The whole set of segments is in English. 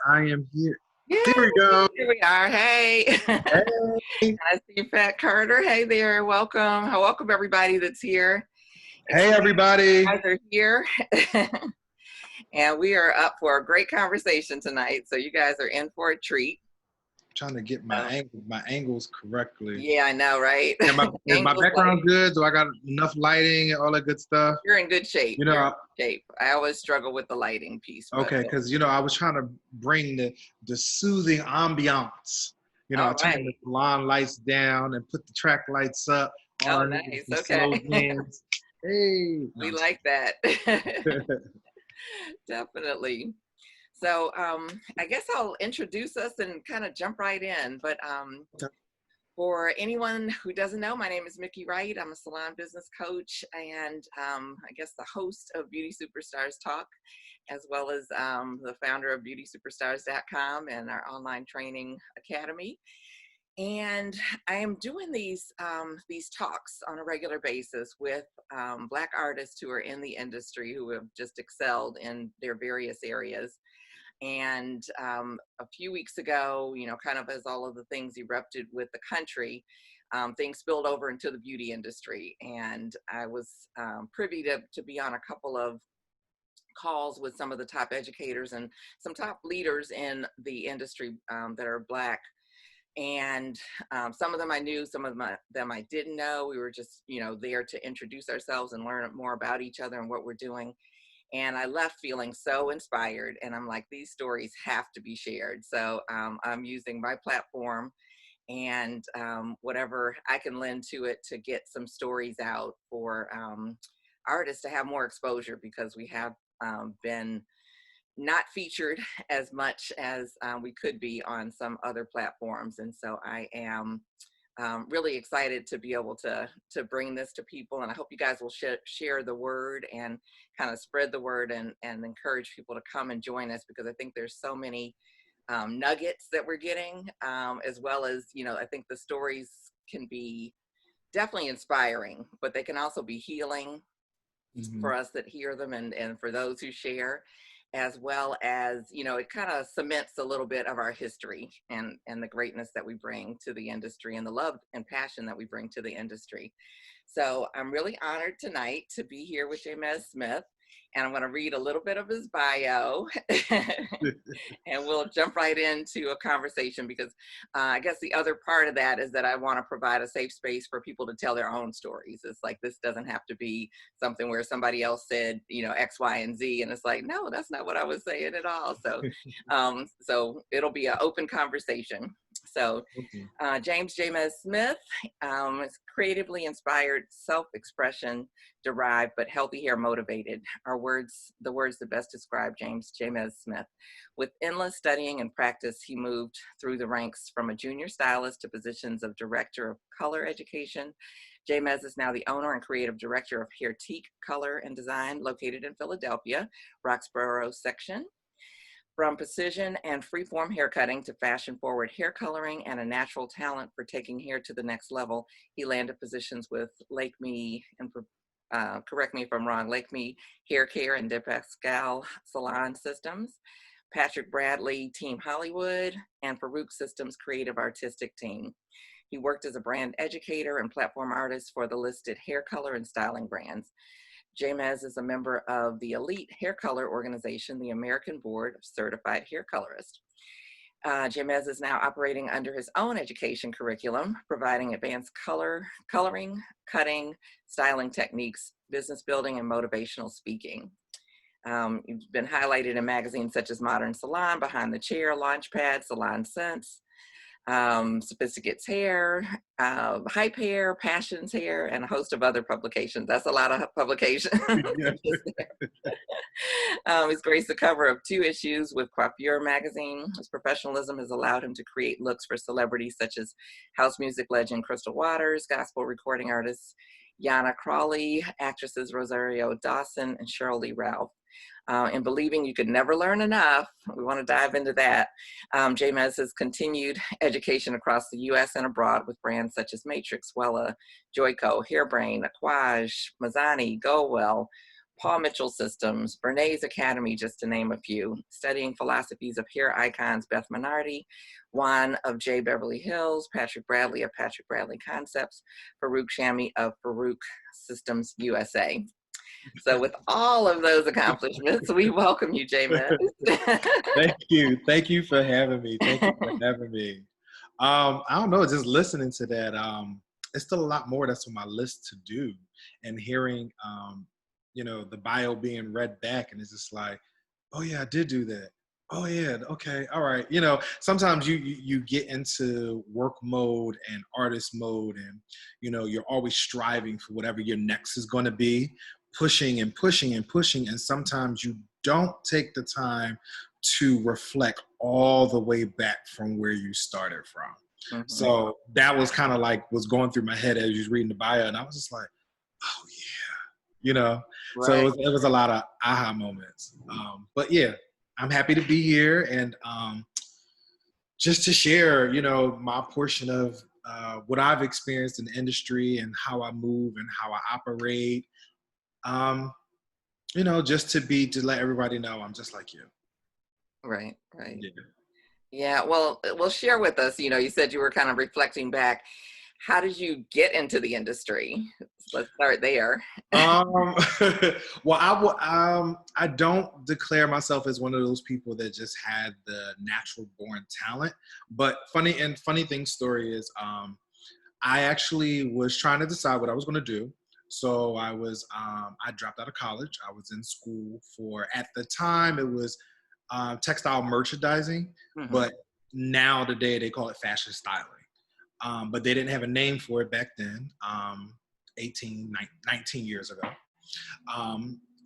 I am here. Yeah, There we go. here we are. Hey. Hey. I see Fat Carter. Hey there. Welcome. Welcome everybody that's here. Hey, Excited everybody. you guys are here. And we are up for a great conversation tonight. So you guys are in for a treat. Trying to get my angles correctly. Yeah, I know, right? Yeah, is my background good? Do I got enough lighting and all that good stuff? You're in good shape. You know, You're in good shape. I always struggle with the lighting piece. Okay, because I was trying to bring the soothing ambiance. I turned the salon lights down and put the track lights up. Oh, nice. Okay. Hey. We like that. Definitely. So I guess I'll introduce us and kind of jump right in. But for anyone who doesn't know, my name is Miki Wright. I'm a salon business coach and I guess the host of Beauty Superstars Talk, as well as the founder of beautysuperstars.com and our online training academy. And I am doing these talks on a regular basis with Black artists who are in the industry who have just excelled in their various areas. And a few weeks ago, kind of as all of the things erupted with the country, things spilled over into the beauty industry. And I was privy to be on a couple of calls with some of the top educators and some top leaders in the industry that are Black. And some of them I knew, some of them I didn't know. We were just, there to introduce ourselves and learn more about each other and what we're doing. And I left feeling so inspired. And I'm like, these stories have to be shared. So I'm using my platform and whatever I can lend to it to get some stories out for artists to have more exposure, because we have been not featured as much as we could be on some other platforms. And so I am really excited to be able to bring this to people. And I hope you guys will share the word and kind of spread the word and encourage people to come and join us, because I think there's so many nuggets that we're getting, as well as, I think the stories can be definitely inspiring, but they can also be healing for us that hear them and for those who share, as well as, it kind of cements a little bit of our history and the greatness that we bring to the industry and the love and passion that we bring to the industry. So I'm really honored tonight to be here with Jamez Smith, and I'm going to read a little bit of his bio and we'll jump right into a conversation, because I guess the other part of that is that I want to provide a safe space for people to tell their own stories. It's like, this doesn't have to be something where somebody else said, X, Y, and Z. And it's like, no, that's not what I was saying at all. So, so it'll be an open conversation. So Jamez Smith is creatively inspired, self-expression derived, but healthy hair motivated are the words that best describe Jamez Smith. With endless studying and practice, he moved through the ranks from a junior stylist to positions of director of color education. Jamez is now the owner and creative director of Hair Color and Design, located in Philadelphia, Roxborough section. From precision and freeform haircutting to fashion-forward hair coloring and a natural talent for taking hair to the next level, he landed positions with Lakme, and correct me if I'm wrong, Lakme Hair Care and De Pascal Salon Systems, Patrick Bradley Team Hollywood, and Farouk Systems Creative Artistic Team. He worked as a brand educator and platform artist for the listed hair color and styling brands. Jamez is a member of the elite hair color organization, the American Board of Certified Hair Colorists. Jamez is now operating under his own education curriculum, providing advanced coloring, cutting, styling techniques, business building, and motivational speaking. He's been highlighted in magazines such as Modern Salon, Behind the Chair, Launchpad, Salon Sense, Sophisticate's Hair, Hype Hair, Passions Hair, and a host of other publications. That's a lot of publications. He's graced the cover of 2 issues with Coiffure magazine. His professionalism has allowed him to create looks for celebrities such as house music legend Crystal Waters, gospel recording artists Yana Crawley, actresses Rosario Dawson, and Cheryl Lee Ralph. In believing you could never learn enough, we want to dive into that. Jamez has continued education across the U.S. and abroad with brands such as Matrix, Wella, Joico, Hairbrain, Aquage, Mazzani, Go Well, Paul Mitchell Systems, Bernays Academy, just to name a few, studying philosophies of hair icons Beth Minardi, Juan of J. Beverly Hills, Patrick Bradley of Patrick Bradley Concepts, Farouk Shami of Farouk Systems USA. So with all of those accomplishments, we welcome you, Jamez. Thank you. Thank you for having me. Thank you for having me. I don't know, just listening to that, it's still a lot more that's on my list to do, and hearing, the bio being read back, and it's just like, oh yeah, I did do that. Oh yeah, okay, all right. Sometimes you get into work mode and artist mode, and you're always striving for whatever your next is going to be, pushing and pushing and pushing, and sometimes you don't take the time to reflect all the way back from where you started from. Mm-hmm. So that was kind of like was going through my head as you was reading the bio, and I was just like, oh yeah, Right. So it was a lot of aha moments. But yeah, I'm happy to be here, and just to share, my portion of what I've experienced in the industry and how I move and how I operate. Just to let everybody know I'm just like you. Right. Yeah. Well, share with us, you said you were kind of reflecting back. How did you get into the industry? Let's start there. Well, I don't declare myself as one of those people that just had the natural born talent. But funny story is, I actually was trying to decide what I was going to do. So I dropped out of college. I was in school for, at the time, it was textile merchandising, mm-hmm. But now today they call it fashion styling. But they didn't have a name for it back then, 19 years ago.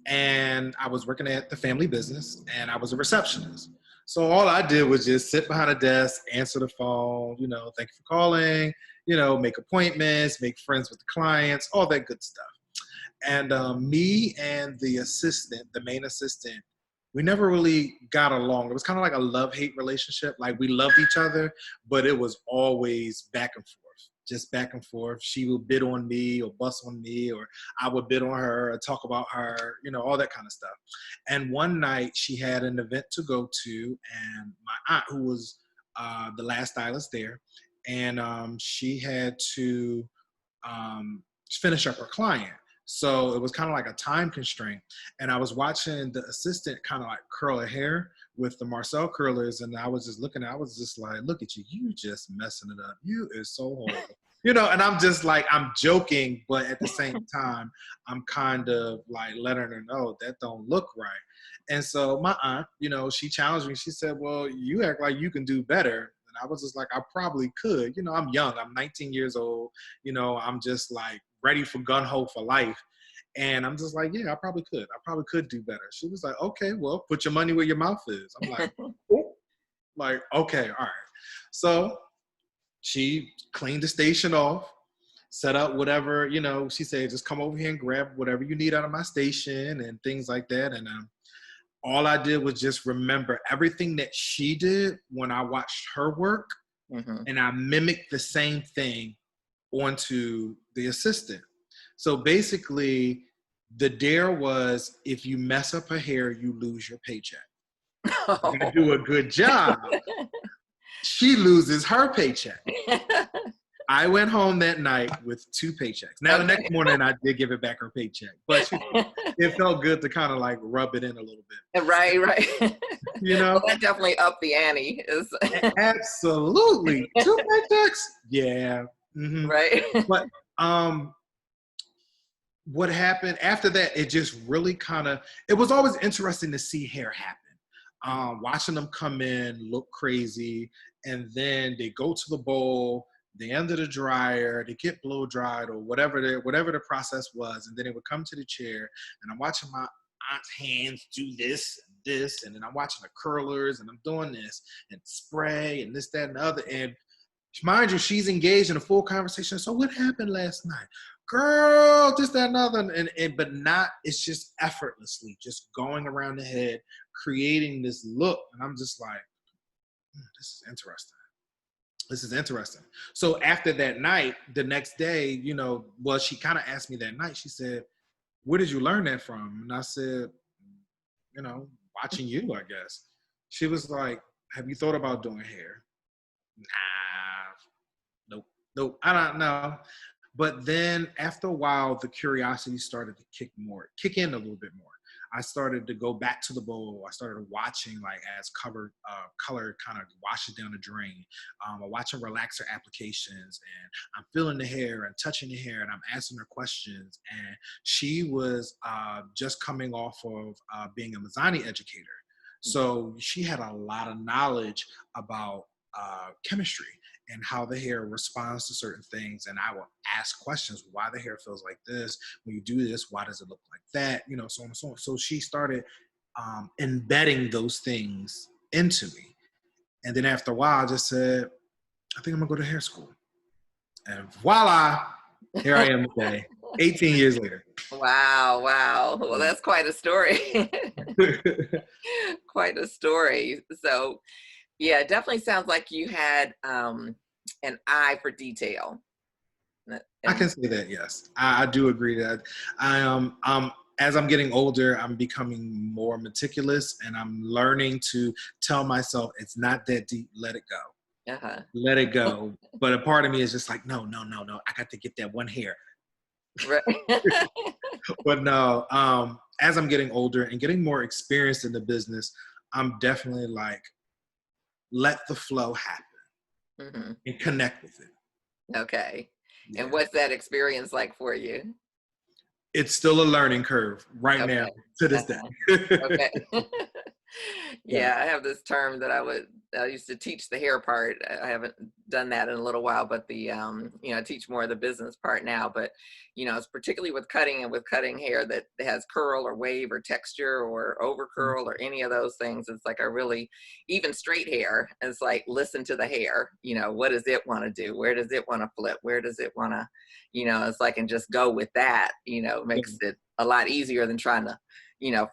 And I was working at the family business, and I was a receptionist. So all I did was just sit behind a desk, answer the phone, thank you for calling, make appointments, make friends with the clients, all that good stuff. And me and the main assistant, we never really got along. It was kind of like a love-hate relationship. Like, we loved each other, but it was always back and forth, just back and forth. She would bid on me or bust on me, or I would bid on her or talk about her, all that kind of stuff. And one night she had an event to go to, and my aunt, who was the last stylist there, and she had to finish up her client. So it was kind of like a time constraint. And I was watching the assistant kind of like curl her hair with the Marcel curlers. And I was just like, look at you. You just messing it up. You is so horrible. And I'm just like, I'm joking, but at the same time, I'm kind of like letting her know that don't look right. And so my aunt, she challenged me. She said, well, you act like you can do better. And I was just like, I probably could. I'm young. I'm 19 years old. I'm just like ready for gun-ho for life. And I'm just like, yeah, I probably could. I probably could do better. She was like, okay, well, put your money where your mouth is. I'm like, oh. Like, okay, all right. So she cleaned the station off, set up whatever, she said, just come over here and grab whatever you need out of my station and things like that. And all I did was just remember everything that she did when I watched her work, mm-hmm. and I mimicked the same thing onto the assistant. So basically, the dare was, if you mess up her hair, you lose your paycheck. Oh. You're gonna do a good job. She loses her paycheck. I went home that night with 2 paychecks. Now, the next morning, I did give it back her paycheck. But it felt good to kind of like rub it in a little bit. Right. Well, that definitely upped the ante. Absolutely. 2 paychecks? Yeah. Mm-hmm. Right. But what happened after that, it just really it was always interesting to see hair happen. Watching them come in, look crazy, and then they go to the bowl, they under the dryer, they get blow dried or whatever the process was, and then it would come to the chair, and I'm watching my aunt's hands do this, and then I'm watching the curlers, and I'm doing this, and spray, and this, that, and the other, and mind you, she's engaged in a full conversation. So what happened last night? Girl, this, that, and other. But not, it's just effortlessly just going around the head, creating this look. And I'm just like, this is interesting. So after that night, the next day, she kind of asked me that night, she said, where did you learn that from? And I said, watching you, I guess. She was like, have you thought about doing hair? Nah, nope, I don't know. But then after a while, the curiosity started to kick in a little bit more. I started to go back to the bowl. I started watching like as color kind of washes down the drain. I'm watching relaxer applications, and I'm feeling the hair and touching the hair, and I'm asking her questions. And she was just coming off of being a Mazzani educator. So she had a lot of knowledge about chemistry and how the hair responds to certain things. And I will ask questions, why the hair feels like this. When you do this, why does it look like that? So on and so on. So she started embedding those things into me. And then after a while, I just said, I think I'm gonna go to hair school. And voila, here I am today, 18 years later. Wow. Well, that's quite a story. Quite a story. So yeah, it definitely sounds like you had an eye for detail. I can say that, yes. I do agree that as I'm getting older, I'm becoming more meticulous, and I'm learning to tell myself it's not that deep, let it go. Uh-huh. Let it go. But a part of me is just like, no, I got to get that one hair. Right. But no, as I'm getting older and getting more experienced in the business, I'm definitely like, let the flow happen and connect with it. Okay. Yeah. And what's that experience like for you? It's still a learning curve right now to this day. Okay. Yeah, I have this term that I used to teach the hair part. I haven't done that in a little while, but I teach more of the business part now. But, it's particularly with cutting hair that has curl or wave or texture or over curl or any of those things. It's like even straight hair, it's like, listen to the hair. What does it want to do? Where does it want to flip? Where does it want to, it's like, and just go with that, makes it a lot easier than trying to,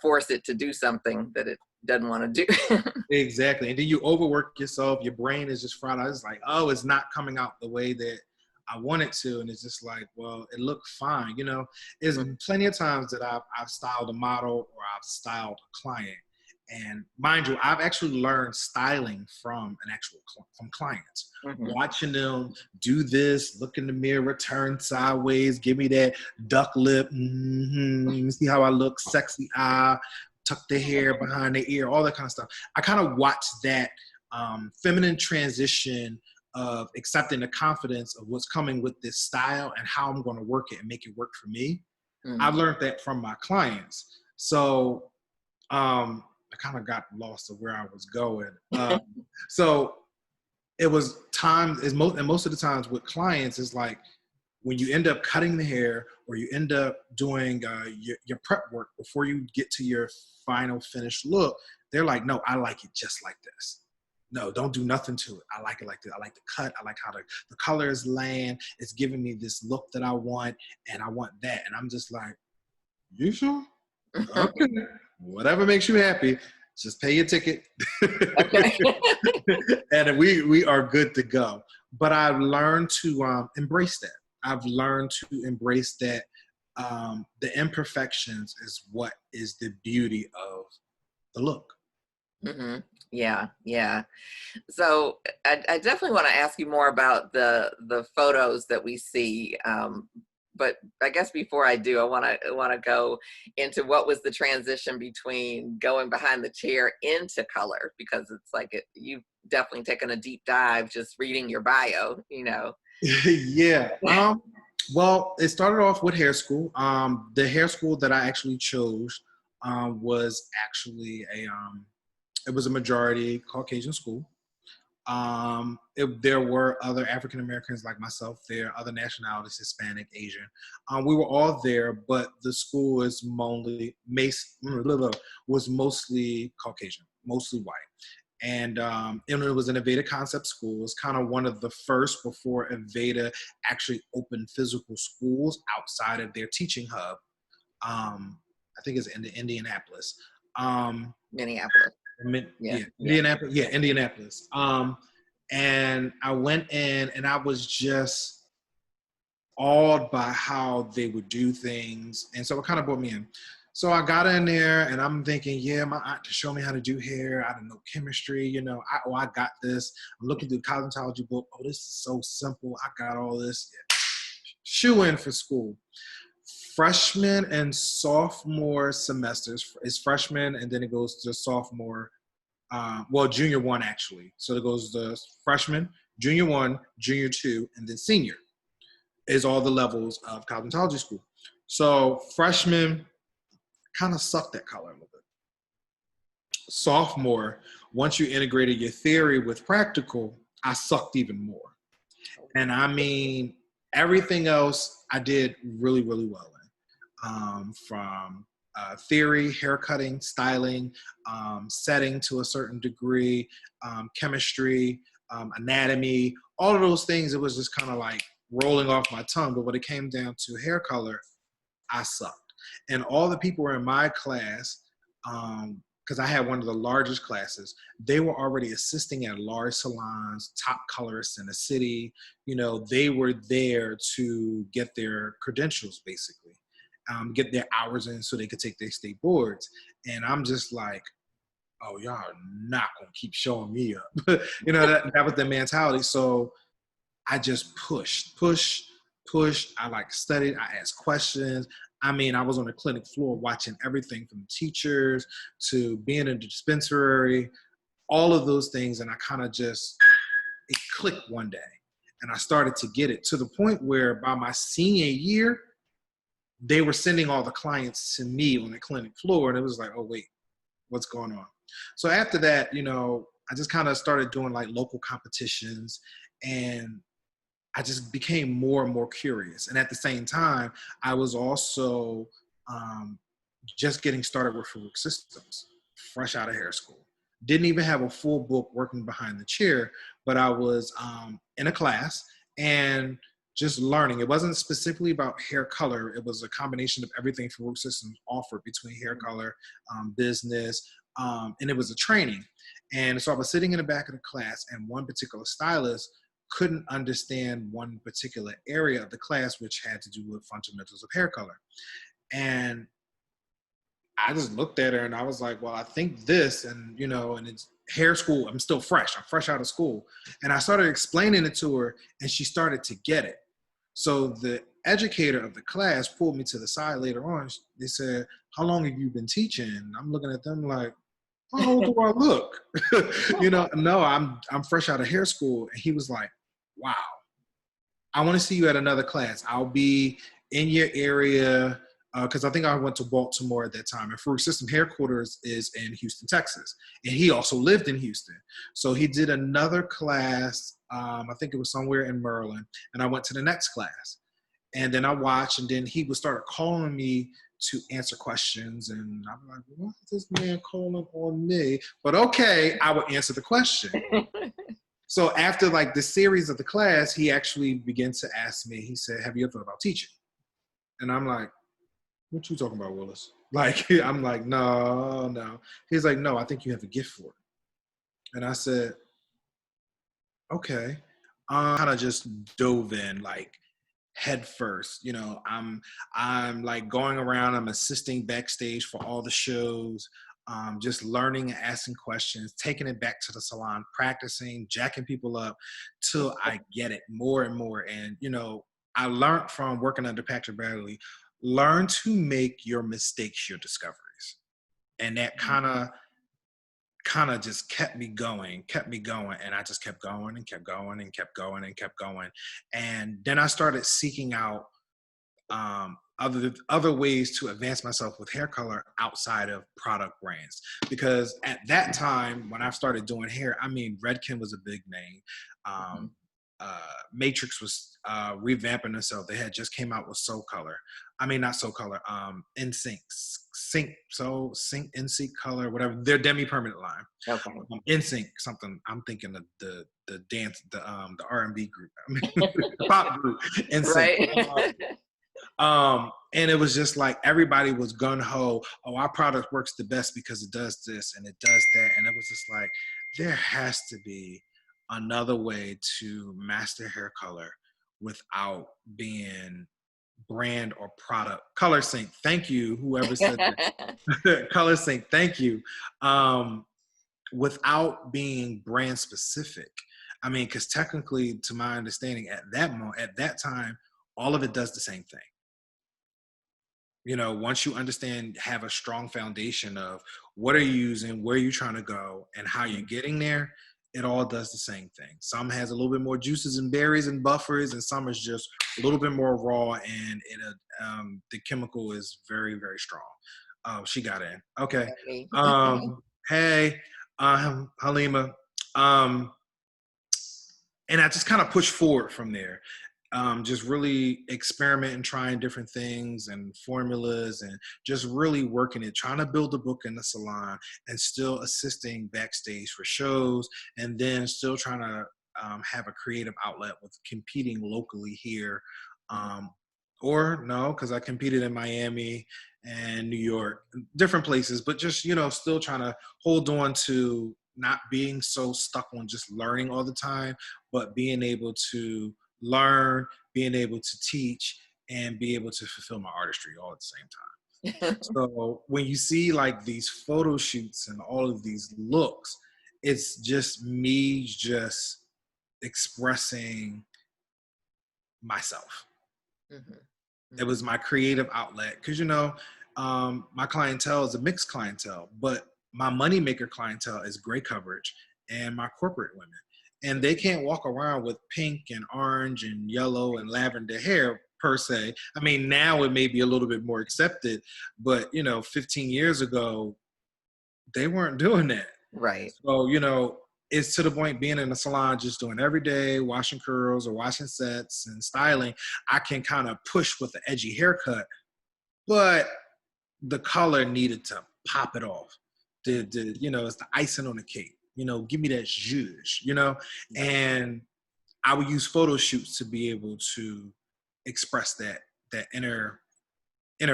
force it to do something that it doesn't want to do. Exactly. And then you overwork yourself. Your brain is just fried out. It's like, oh, it's not coming out the way that I want it to. And it's just like, well, it looked fine. There's plenty of times that I've styled a model or I've styled a client. And mind you, I've actually learned styling from from clients, watching them do this, look in the mirror, turn sideways, give me that duck lip. See how I look, sexy eye, tuck the hair behind the ear, all that kind of stuff. I kind of watched that feminine transition of accepting the confidence of what's coming with this style and how I'm going to work it and make it work for me. I've learned that from my clients. So I kind of got lost of where I was going. So it was time, and most of the times with clients is like, when you end up cutting the hair or you end up doing your prep work before you get to your final finished look, they're like, no, I like it just like this. No, don't do nothing to it. I like it like this. I like the cut. I like how the colors land. It's giving me this look that I want, and I want that. And I'm just like, you sure? Okay. Whatever makes you happy, just pay your ticket. Okay. And we are good to go. But I've learned to embrace that. I've learned to embrace that the imperfections is what is the beauty of the look. Yeah. So I definitely want to ask you more about the photos that we see. But I guess before I do, I want to go into what was the transition between going behind the chair into color, because it's like you've definitely taken a deep dive just reading your bio. Yeah. Well, it started off with hair school. The hair school that I actually chose was actually it was a majority Caucasian school. There were other African Americans like myself there, other nationalities, Hispanic, Asian. We were all there, but the school was mostly Caucasian, mostly white. And it was an Aveda concept school. It was kind of one of the first before Aveda actually opened physical schools outside of their teaching hub. I think it's in Indianapolis. Minneapolis. Indianapolis. Yeah, Indianapolis. And I went in and I was just awed by how they would do things. And so it kind of brought me in. So I got in there and I'm thinking, yeah, my aunt to show me how to do hair. I don't know chemistry, you know, I got this. I'm looking through the cosmetology book. Oh, this is so simple. I got all this. Yeah. Shoe in for school. Freshman and sophomore semesters is freshman, and then it goes to sophomore, junior one actually. So it goes to freshman, junior one, junior two, and then senior is all the levels of cosmetology school. So freshman kind of sucked at color a little bit. Sophomore, once you integrated your theory with practical, I sucked even more. And I mean, everything else I did really, really well in. From theory, haircutting, styling, setting to a certain degree, chemistry, anatomy, all of those things, it was just kind of like rolling off my tongue. But when it came down to hair color, I sucked. And all the people were in my class, because I had one of the largest classes, they were already assisting at large salons, top colorists in the city. You know, they were there to get their credentials, basically, get their hours in so they could take their state boards. And I'm just like, oh, y'all are not going to keep showing me up. You know, that was the mentality. So I just pushed. I like studied. I asked questions. I mean, I was on the clinic floor watching everything from teachers to being in the dispensary, all of those things. And I kind of just, it clicked one day. And I started to get it to the point where by my senior year, they were sending all the clients to me on the clinic floor. And it was like, oh, wait, what's going on? So after that, you know, I just kind of started doing like local competitions, and I just became more and more curious. And at the same time, I was also just getting started with Farouk Systems, fresh out of hair school. Didn't even have a full book working behind the chair, but I was in a class and just learning. It wasn't specifically about hair color. It was a combination of everything Farouk Systems offered between hair color, business, and it was a training. And so I was sitting in the back of the class, and one particular stylist couldn't understand one particular area of the class, which had to do with fundamentals of hair color. And I just looked at her and I was like, well, I think this, and, you know, and it's hair school. I'm still fresh. I'm fresh out of school. And I started explaining it to her, and she started to get it. So the educator of the class pulled me to the side later on. They said, how long have you been teaching? And I'm looking at them like, how old do I look? You know, no, I'm fresh out of hair school. And he was like, wow, I want to see you at another class. I'll be in your area, because I think I went to Baltimore at that time. And Farouk System headquarters is in Houston, Texas. And he also lived in Houston. So he did another class, I think it was somewhere in Maryland. And I went to the next class. And then I watched, and then he would start calling me to answer questions. And I'm like, what is this man calling on me? But okay, I would answer the question. So after like the series of the class, he actually began to ask me, he said, have you ever thought about teaching? And I'm like, what you talking about, Willis? Like, I'm like, no. He's like, no, I think you have a gift for it. And I said, okay. Kind of just dove in like head first. You know, I'm like going around, I'm assisting backstage for all the shows, just learning and asking questions, taking it back to the salon, practicing, jacking people up till I get it more and more. And, you know, I learned from working under Patrick Bradley, learn to make your mistakes your discoveries. And that kind of just kept me going. And I just kept going and kept going and kept going and kept going. And then I started seeking out other ways to advance myself with hair color outside of product brands. Because at that time, when I started doing hair, I mean, Redken was a big name. Matrix was revamping themselves. They had just came out with Soul Color. I mean, not Soul Color, NSYNC, NSYNC Color, whatever, their demi-permanent line. Okay. NSYNC, something, I'm thinking of the dance, the R&B group, I mean, the pop group, NSYNC. Right. And it was just like, everybody was gung-ho, oh, our product works the best because it does this and it does that. And it was just like, there has to be another way to master hair color without being brand or product. Color sync, thank you, whoever said that. Color sync, thank you. Without being brand specific. I mean, because technically, to my understanding, at that time, all of it does the same thing. Once you understand, have a strong foundation of what are you using, where you're trying to go, and how you're getting there, it all does the same thing. Some has a little bit more juices and berries and buffers, and some is just a little bit more raw, and the chemical is very, very strong. She got in. Okay. Hey, Halima. And I just kind of pushed forward from there. Just really experimenting, trying different things and formulas, and just really working it, trying to build a book in the salon and still assisting backstage for shows, and then still trying to have a creative outlet with competing locally here. Or no, because I competed in Miami and New York, different places, but just, still trying to hold on to not being so stuck on just learning all the time, but being able to learn, being able to teach, and be able to fulfill my artistry all at the same time. So when you see like these photo shoots and all of these looks, it's just me just expressing myself. It was my creative outlet because, my clientele is a mixed clientele, but my moneymaker clientele is gray coverage and my corporate women. And they can't walk around with pink and orange and yellow and lavender hair per se. I mean, now it may be a little bit more accepted, but 15 years ago, they weren't doing that. Right. So, it's to the point being in a salon, just doing every day, washing curls or washing sets and styling, I can kind of push with the edgy haircut, but the color needed to pop it off. It's the icing on the cake. Give me that zhuzh, and I would use photo shoots to be able to express that inner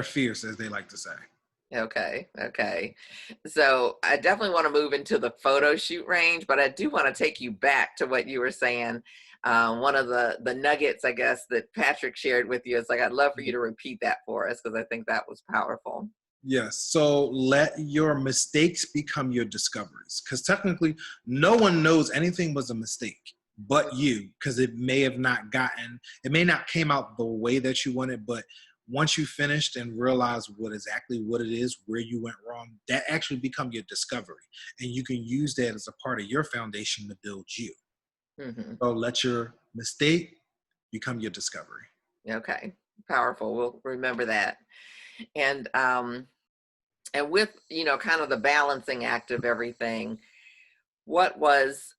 fierce, as they like to say. Okay. So I definitely want to move into the photo shoot range, but I do want to take you back to what you were saying. One of the nuggets, I guess, that Patrick shared with you is like, I'd love for you to repeat that for us because I think that was powerful. Yes. So let your mistakes become your discoveries, because technically no one knows anything was a mistake but you, because it may not came out the way that you wanted, but once you finished and realized what it is, where you went wrong, that actually become your discovery. And you can use that as a part of your foundation to build you. So let your mistake become your discovery. Okay. Powerful. We'll remember that. And with, kind of the balancing act of everything, what was,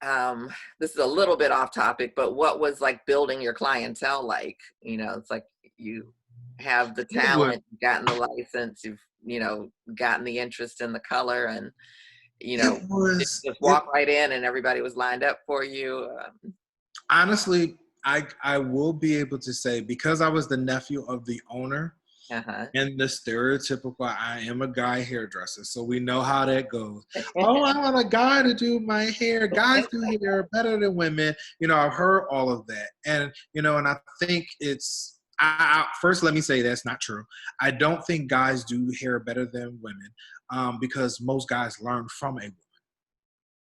this is a little bit off topic, but what was like building your clientele like? It's like you have the talent, you've gotten the license, you've, gotten the interest in the color, and, just walk right in and everybody was lined up for you. Honestly, I will be able to say, because I was the nephew of the owner, and the stereotypical, I am a guy hairdresser, so we know how that goes. Oh, I want a guy to do my hair. Guys do hair better than women. I've heard all of that. And, and I think first, let me say that's not true. I don't think guys do hair better than women, because most guys learn from a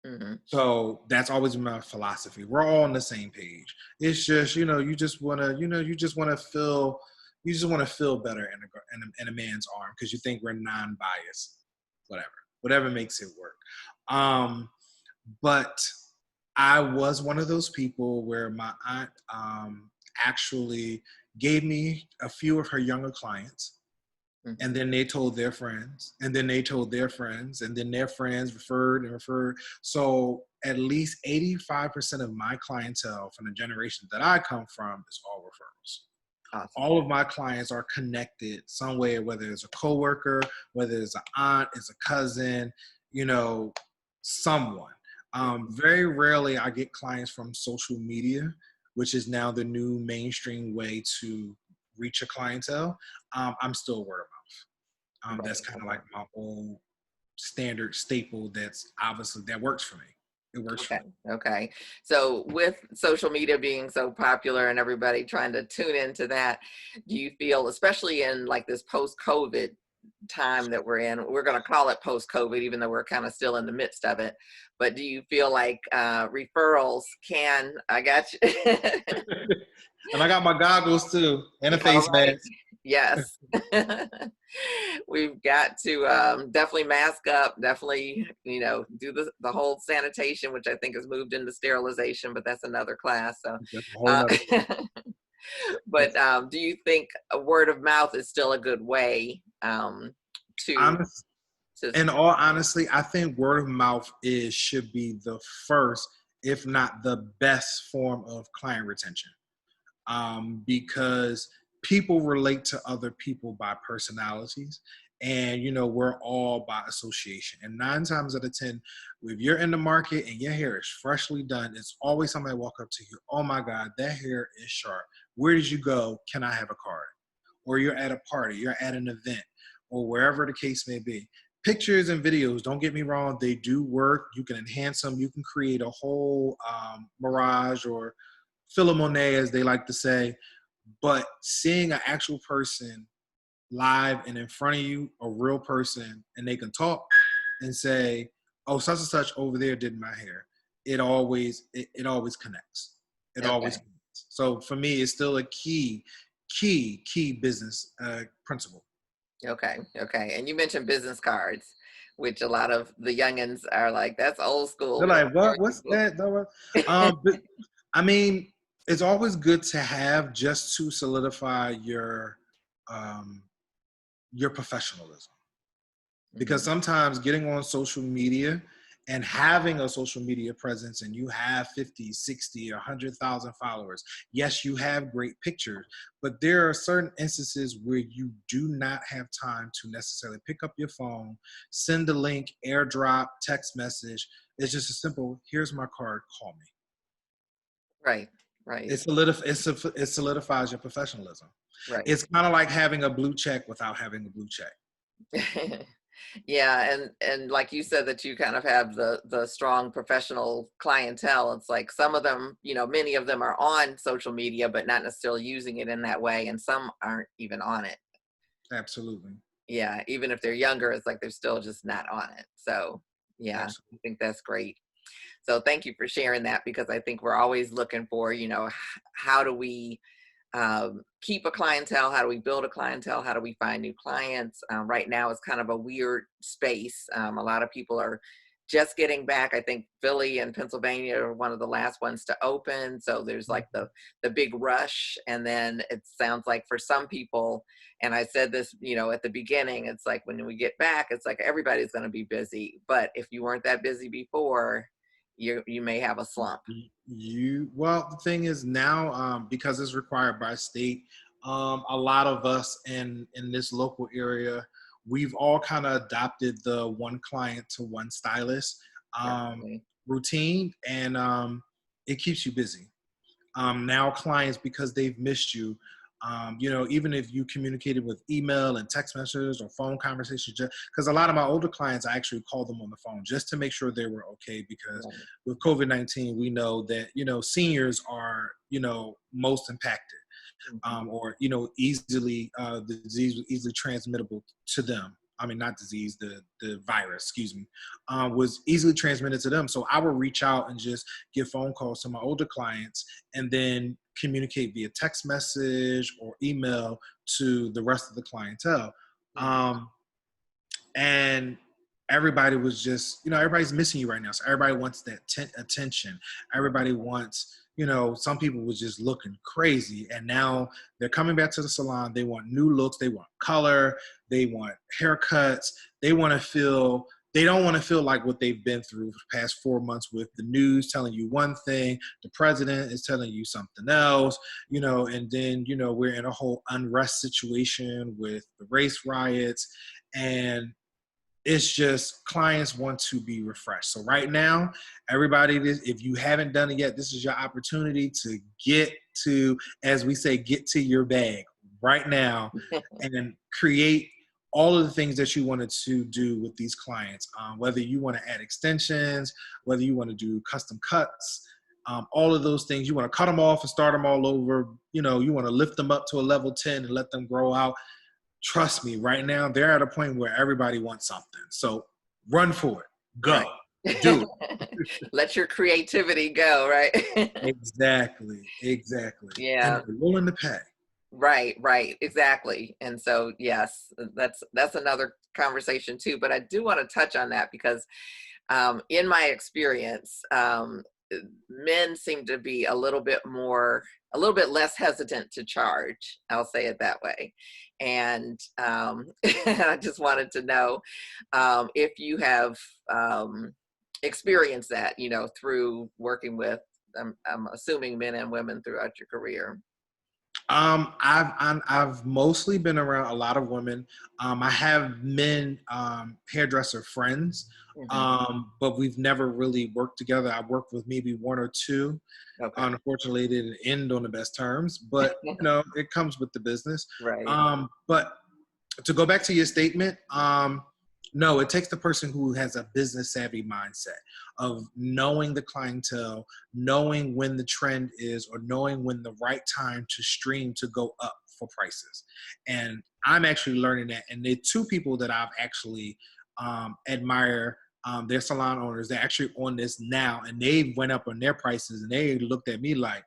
woman. So that's always my philosophy. We're all on the same page. It's just, you just want to feel better in a man's arm, because you think we're non-biased, whatever makes it work. But I was one of those people where my aunt actually gave me a few of her younger clients. And then they told their friends, and then they told their friends, and then their friends referred and referred. So at least 85% of my clientele from the generation that I come from is all referrals. Awesome. All of my clients are connected some way, whether it's a coworker, whether it's an aunt, it's a cousin, someone. Very rarely I get clients from social media, which is now the new mainstream way to reach a clientele. I'm still word of mouth. That's kind of like my old standard staple. That's obviously that works for me. It works for Okay. me. Okay. So with social media being so popular and everybody trying to tune into that, do you feel, especially in like this post-COVID time that we're in, we're going to call it post-COVID, even though we're kind of still in the midst of it, but do you feel like referrals can, I got you. And I got my goggles too, and a All face right. mask. Yes. We've got to definitely mask up, definitely, do the whole sanitation, which I think has moved into sterilization, but that's another class. So, That's a whole uh, nother. but do you think a word of mouth is still a good way to, Honest, to, in all honesty, I think word of mouth should be the first, if not the best form of client retention. Because people relate to other people by personalities, and we're all by association. And 9 times out of 10, if you're in the market and your hair is freshly done, it's always somebody walk up to you, oh my god, that hair is sharp, where did you go, can I have a card? Or you're at a party, you're at an event, or wherever the case may be. Pictures and videos, don't get me wrong, they do work. You can enhance them, you can create a whole mirage, or Philomone, as they like to say. But seeing an actual person live and in front of you, a real person, and they can talk and say, oh, such and such over there did my hair, it always connects. It always okay. connects. So for me, it's still a key business principle. Okay. Okay. And you mentioned business cards, which a lot of the youngins are like, that's old school. They're We don't like, what? carry What's people. that? But I mean, it's always good to have, just to solidify um, your professionalism. Because Mhm. sometimes getting on social media and having a social media presence, and you have 50, 60, 100,000 followers, yes, you have great pictures, but there are certain instances where you do not have time to necessarily pick up your phone, send a link, airdrop, text message. It's just a simple, here's my card, call me. Right. Right. It solidifies your professionalism. Right. It's kind of like having a blue check without having a blue check. Yeah, and like you said that you kind of have the strong professional clientele. It's like some of them, many of them are on social media, but not necessarily using it in that way, and some aren't even on it. Absolutely. Yeah, even if they're younger, it's like they're still just not on it. So yeah, I Absolutely. think that's great. So thank you for sharing that, because I think we're always looking for, how do we keep a clientele? How do we build a clientele? How do we find new clients? Right now it's kind of a weird space. A lot of people are just getting back. I think Philly and Pennsylvania are one of the last ones to open. So there's like the big rush. And then it sounds like for some people, and I said this, at the beginning, it's like when we get back, it's like everybody's going to be busy. But if you weren't that busy before, you may have a slump. Well, the thing is now, because it's required by state, a lot of us in this local area, we've all kind of adopted the one client to one stylist Definitely. routine, and it keeps you busy. Now clients, because they've missed you, even if you communicated with email and text messages or phone conversations, because a lot of my older clients, I actually called them on the phone just to make sure they were okay, because Right. with COVID-19, we know that, seniors are, most impacted, Mhm. or, easily, the disease was easily transmittable to them. I mean, not disease, the virus, excuse me, was easily transmitted to them. So I would reach out and just give phone calls to my older clients, and then communicate via text message or email to the rest of the clientele. Mhm. Um, and everybody was just, everybody's missing you right now. So everybody wants that attention. Everybody wants, some people was just looking crazy, and now they're coming back to the salon. They want new looks. They want color. They want haircuts. They don't want to feel like what they've been through for the past 4 months, with the news telling you one thing, the president is telling you something else, and then, we're in a whole unrest situation with the race riots. And it's just, clients want to be refreshed. So right now, everybody, if you haven't done it yet, this is your opportunity to get to, as we say, get to your bag right now, and create all of the things that you wanted to do with these clients, whether you want to add extensions, whether you want to do custom cuts, all of those things. You want to cut them off and start them all over. You know, you want to lift them up to a level 10 and let them grow out. Trust me, right now, they're at a point where everybody wants something. So run for it. Go. Right. Do it. Let your creativity go, right? Exactly. Yeah. And they're willing to pay. Right, exactly. And so, yes, that's another conversation too. But I do want to touch on that because in my experience, men seem to be a little bit less hesitant to charge. I'll say it that way. And I just wanted to know if you have experienced that, you know, through working with, I'm assuming men and women throughout your career. I've mostly been around a lot of women. I have men hairdresser friends, but we've never really worked together. I worked with maybe one or two. Okay. Unfortunately, it didn't end on the best terms, but you know, it comes with the business. Right. But to go back to your statement, no, it takes the person who has a business savvy mindset of knowing the clientele, knowing when the trend is, or knowing when the right time to stream to go up for prices. And I'm actually learning that. And the two people that I've actually admire, they're salon owners. They're actually on this now, and they went up on their prices, and they looked at me like,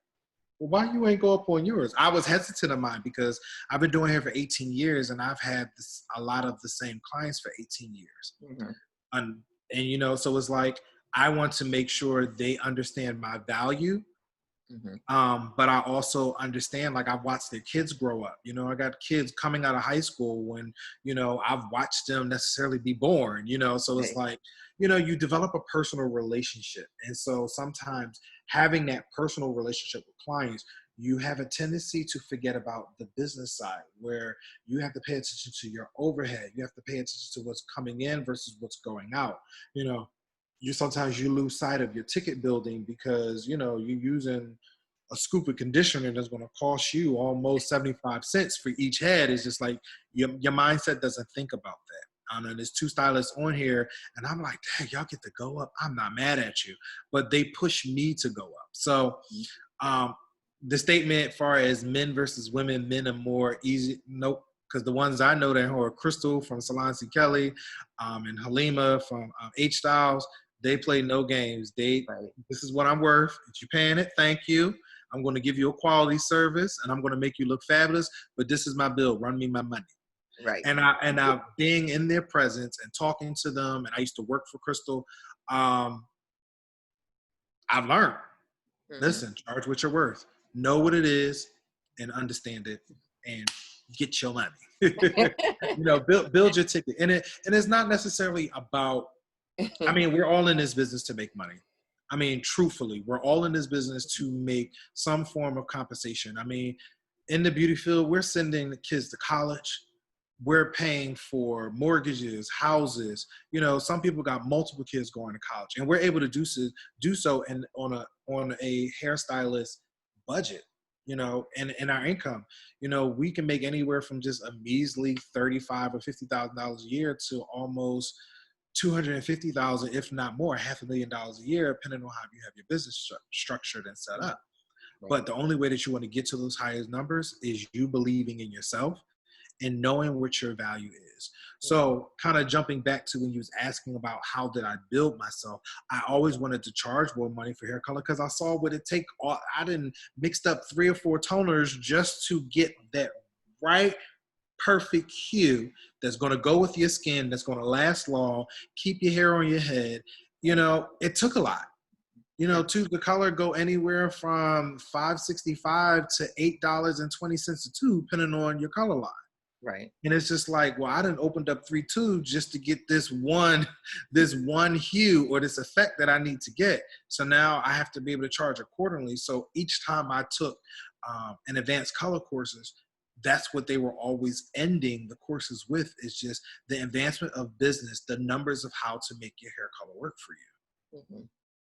well, why you ain't go up on yours? I was hesitant of mine because I've been doing hair for 18 years and I've had a lot of the same clients for 18 years. And you know, so it's like, I want to make sure they understand my value. But I also understand, like, I've watched their kids grow up. You know, I got kids coming out of high school when, you know, I've watched them necessarily be born, you know, so it's like, you know, you develop a personal relationship. And so sometimes having that personal relationship with clients, you have a tendency to forget about the business side where you have to pay attention to your overhead. You have to pay attention to what's coming in versus what's going out. You know, sometimes you lose sight of your ticket building because, you know, you're using a scoop of conditioner that's going to cost you almost 75 cents for each head. It's just like your mindset doesn't think about that. And there's two stylists on here, and I'm like, dang, y'all get to go up. I'm not mad at you, but they push me to go up. So the statement as far as men versus women, men are more easy. Nope. Because the ones I know that are Crystal from Salon C. Kelly and Halima from H Styles, they play no games. This is what I'm worth. If you're paying it, thank you. I'm going to give you a quality service, and I'm going to make you look fabulous. But this is my bill. Run me my money. Right. And I being in their presence and talking to them, and I used to work for Crystal. I've learned. Listen, charge what you're worth. Know what it is, and understand it, and get your money. You know, build your ticket, and it's not necessarily about. I mean, we're all in this business to make money. I mean, truthfully, we're all in this business to make some form of compensation. I mean, in the beauty field, we're sending the kids to college. We're paying for mortgages, houses. You know, some people got multiple kids going to college, and we're able to do so on a hairstylist budget. You know, and our income. You know, we can make anywhere from just a measly $35,000 or $50,000 a year to almost $250,000, if not more, $500,000 a year, depending on how you have your business structured and set up. But the only way that you want to get to those highest numbers is you believing in yourself and knowing what your value is. So kind of jumping back to when you was asking about how did I build myself, I always wanted to charge more money for hair color because I saw what it take. I didn't mixed up 3 or 4 toners just to get that right perfect hue that's going to go with your skin, that's going to last long, keep your hair on your head. You know, it took a lot. You know, the color go anywhere from $5.65 to $8.20 a tube, depending on your color line. Right. And it's just like, well, I done opened up 3 tubes just to get this one hue or this effect that I need to get. So now I have to be able to charge accordingly. So each time I took an advanced color courses, that's what they were always ending the courses with, is just the advancement of business, the numbers of how to make your hair color work for you.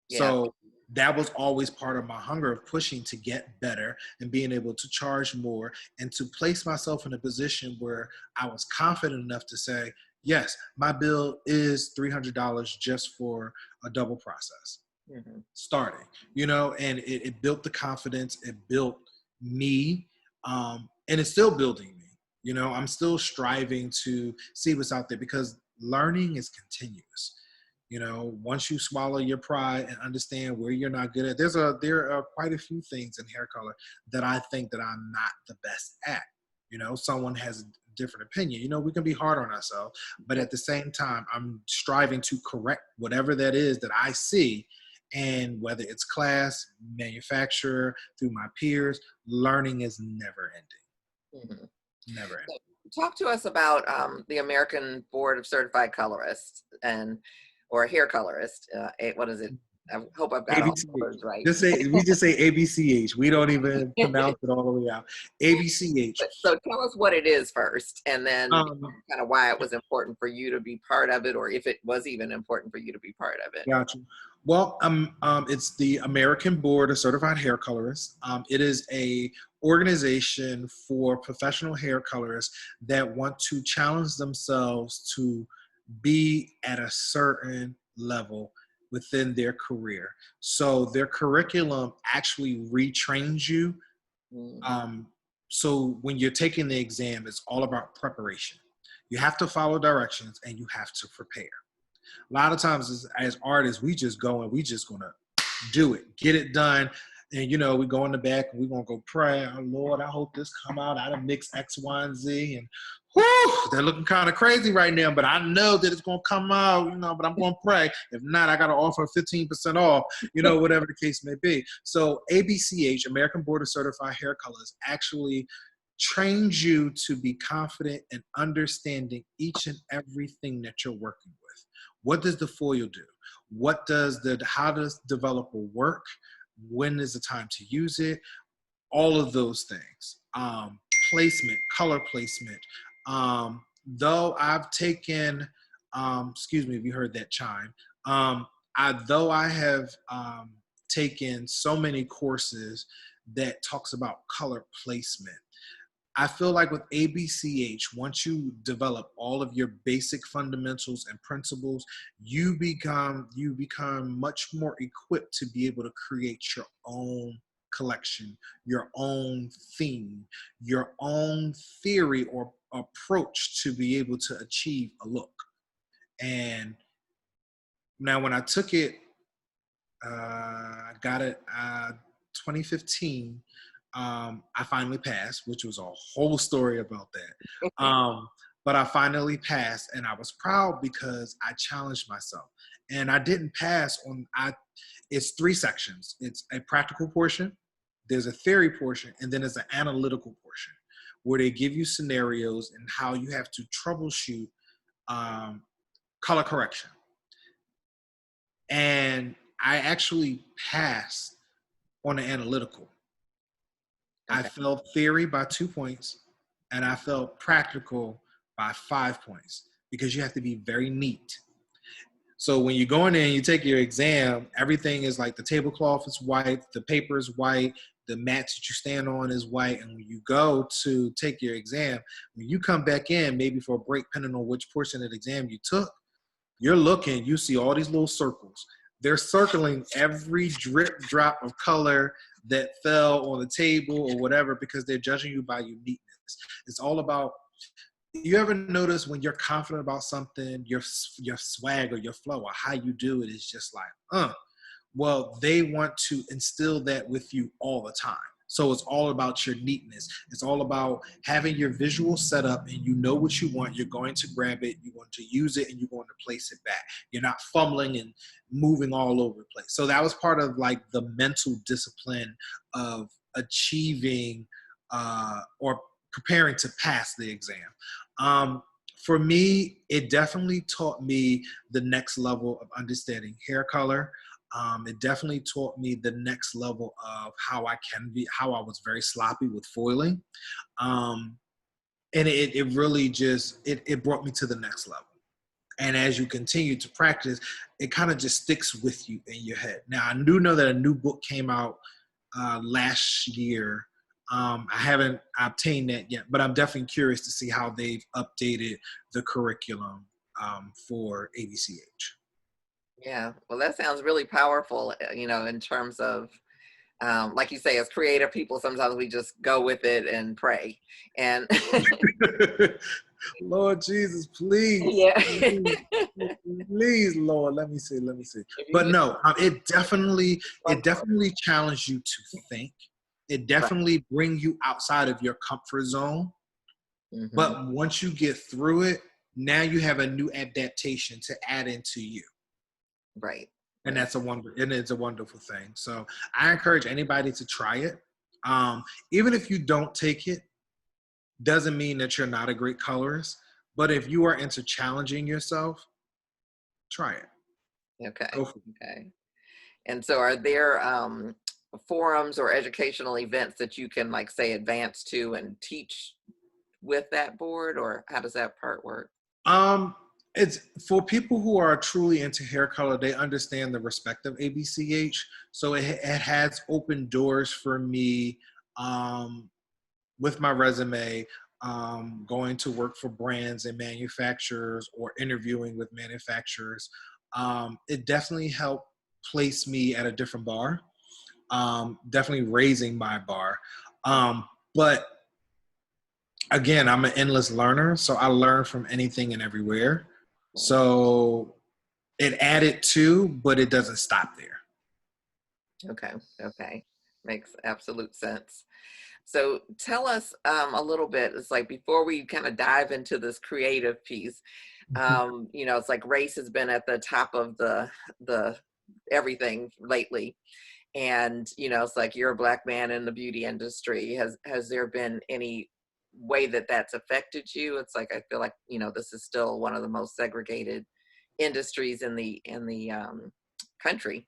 Yeah. So that was always part of my hunger of pushing to get better and being able to charge more and to place myself in a position where I was confident enough to say, yes, my bill is $300 just for a double process. Mm-hmm. Starting, and it built the confidence, it built me, and it's still building me. I'm still striving to see what's out there because learning is continuous. Once you swallow your pride and understand where you're not good at, there are quite a few things in hair color that I think that I'm not the best at. Someone has a different opinion. We can be hard on ourselves, but at the same time, I'm striving to correct whatever that is that I see. And whether it's class, manufacturer, through my peers, learning is never ending. Mm-hmm. Never ending. Talk to us about the American Board of Certified Colorists or Hair Colorist. What is it? I hope I've got all the words right. We just say ABCH. We don't even pronounce it all the way out. ABCH. So tell us what it is first, and then kind of why it was important for you to be part of it, or if it was even important for you to be part of it. Gotcha. Well, it's the American Board of Certified Hair Colorists. It is a organization for professional hair colorists that want to challenge themselves to be at a certain level within their career. So their curriculum actually retrains you. So when you're taking the exam, it's all about preparation. You have to follow directions and you have to prepare. A lot of times as artists, we just go and we just gonna do it, get it done. And, we go in the back and we're going to go pray. Oh, Lord, I hope this come out. I done mix X, Y, and Z. And they're looking kind of crazy right now, but I know that it's going to come out, but I'm going to pray. If not, I got to offer 15% off, whatever the case may be. So ABCH, American Board of Certified Hair Colorists, actually trains you to be confident in understanding each and everything that you're working with. What does the foil do? How does developer work? When is the time to use it? All of those things. Placement, color placement. Though I've taken, excuse me if you heard that chime, though I have taken so many courses that talks about color placement, I feel like with ABCH, once you develop all of your basic fundamentals and principles, you become much more equipped to be able to create your own collection, your own theme, your own theory or approach to be able to achieve a look. And now when I took it, I got it 2015. I finally passed, which was a whole story about that. But I finally passed and I was proud because I challenged myself. And I didn't pass it's 3 sections. It's a practical portion, there's a theory portion, and then there's an analytical portion where they give you scenarios and how you have to troubleshoot color correction. And I actually passed on the analytical. Okay. I failed theory by 2 points, and I failed practical by 5 points because you have to be very neat. So when you go in there and you take your exam, everything is like the tablecloth is white, the paper is white, the mat that you stand on is white, and when you go to take your exam, when you come back in, maybe for a break, depending on which portion of the exam you took, you're looking, you see all these little circles. They're circling every drip drop of color that fell on the table or whatever because they're judging you by uniqueness. It's all about, you ever notice when you're confident about something, your swag or your flow or how you do it is just like, Well, they want to instill that with you all the time. So it's all about your neatness. It's all about having your visual set up and you know what you want. You're going to grab it, you're going to use it, and you're going to place it back. You're not fumbling and moving all over the place. So that was part of like the mental discipline of achieving or preparing to pass the exam. For me, it definitely taught me the next level of understanding hair color. It definitely taught me the next level of how I was very sloppy with foiling. And it really just, it brought me to the next level. And as you continue to practice, it kind of just sticks with you in your head. Now, I do know that a new book came out last year. I haven't obtained that yet, but I'm definitely curious to see how they've updated the curriculum for ABCH. Yeah, well, that sounds really powerful, in terms of, like you say, as creative people, sometimes we just go with it and pray. And Lord Jesus, please, yeah. please, please, Lord, let me see. If you But just no, it definitely one more. challenged you to think. It Right. definitely bring you outside of your comfort zone. Hmm. But once you get through it, now you have a new adaptation to add into you. Right. And Right. it's a wonderful thing. So I encourage anybody to try it. Even if you don't take it, doesn't mean that you're not a great colorist. But if you are into challenging yourself, try it. Okay. Go for it. Okay. And so are there forums or educational events that you can, like, say, advance to and teach with that board, or how does that part work? Um, it's for people who are truly into hair color, they understand the respect of ABCH. So it has opened doors for me um, with my resume, going to work for brands and manufacturers or interviewing with manufacturers. It definitely helped place me at a different bar, definitely raising my bar. But again, I'm an endless learner, so I learn from anything and everywhere. So it added to, but it doesn't stop there. Okay. Okay. Makes absolute sense. So tell us a little bit. It's like, before we kind of dive into this creative piece, it's like race has been at the top of the everything lately, and it's like, you're a Black man in the beauty industry. Has there been any way that that's affected you? It's like, I feel like this is still one of the most segregated industries in the country,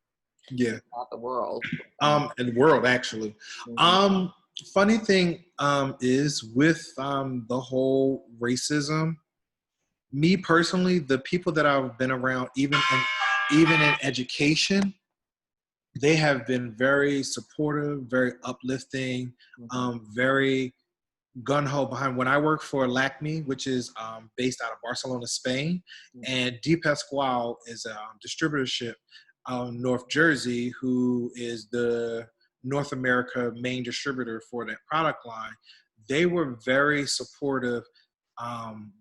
Yeah. not the world. In the world, actually. Mhm. Um, Funny thing is with the whole racism, me personally, the people that I've been around, even in education, they have been very supportive, very uplifting, Mhm. very gun ho behind. When I work for Lacme, which is based out of Barcelona, Spain, Mhm. and D Pasquale is a distributorship North Jersey, who is the North America main distributor for that product line. They were very supportive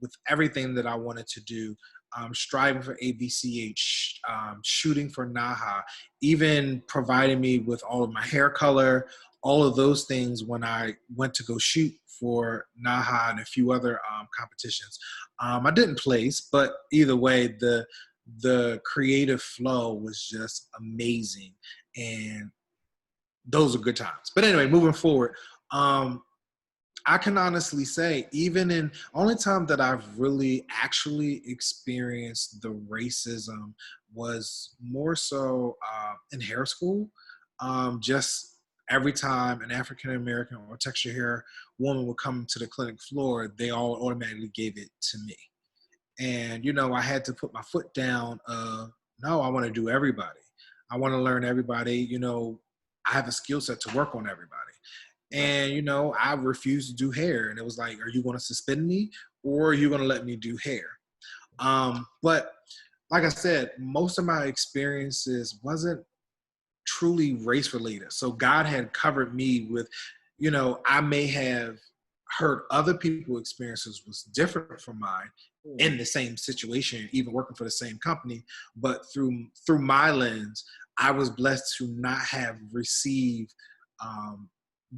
with everything that I wanted to do. Striving for ABCH, shooting for NAHA, even providing me with all of my hair color, all of those things when I went to go shoot for NAHA and a few other competitions. I didn't place, but either way, the creative flow was just amazing, and those are good times. But anyway, moving forward, I can honestly say, even in only time that I've really actually experienced the racism was more so in hair school. Just every time an African American or texture hair woman would come to the clinic floor, they all automatically gave it to me. And, I had to put my foot down. No, I want to do everybody. I want to learn everybody. I have a skill set to work on everybody. Right. And, I refused to do hair. And it was like, are you going to suspend me or are you going to let me do hair? But like I said, most of my experiences wasn't truly race related. So God had covered me with, I may have heard other people's experiences was different from mine Mm. in the same situation, even working for the same company. But through my lens, I was blessed to not have received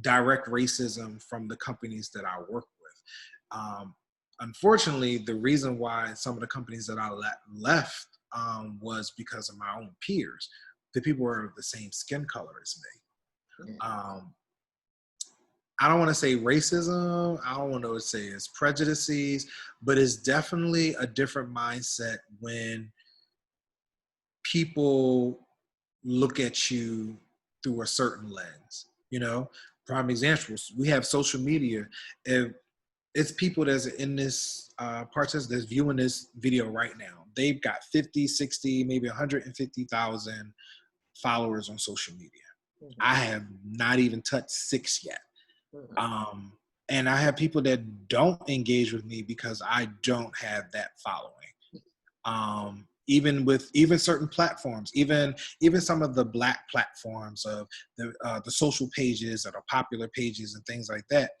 direct racism from the companies that I work with. Unfortunately, the reason why some of the companies that I left was because of my own peers. The people were of the same skin color as me. Mm. I don't want to say racism. I don't want to say it's prejudices, but it's definitely a different mindset when people look at you through a certain lens. Prime examples, we have social media. If it's people that's in this process that's viewing this video right now. They've got 50, 60, maybe 150,000 followers on social media. Mm-hmm. I have not even touched 6 yet. Mm-hmm. And I have people that don't engage with me because I don't have that following. Even certain platforms, even some of the Black platforms of the social pages that are popular pages and things like that,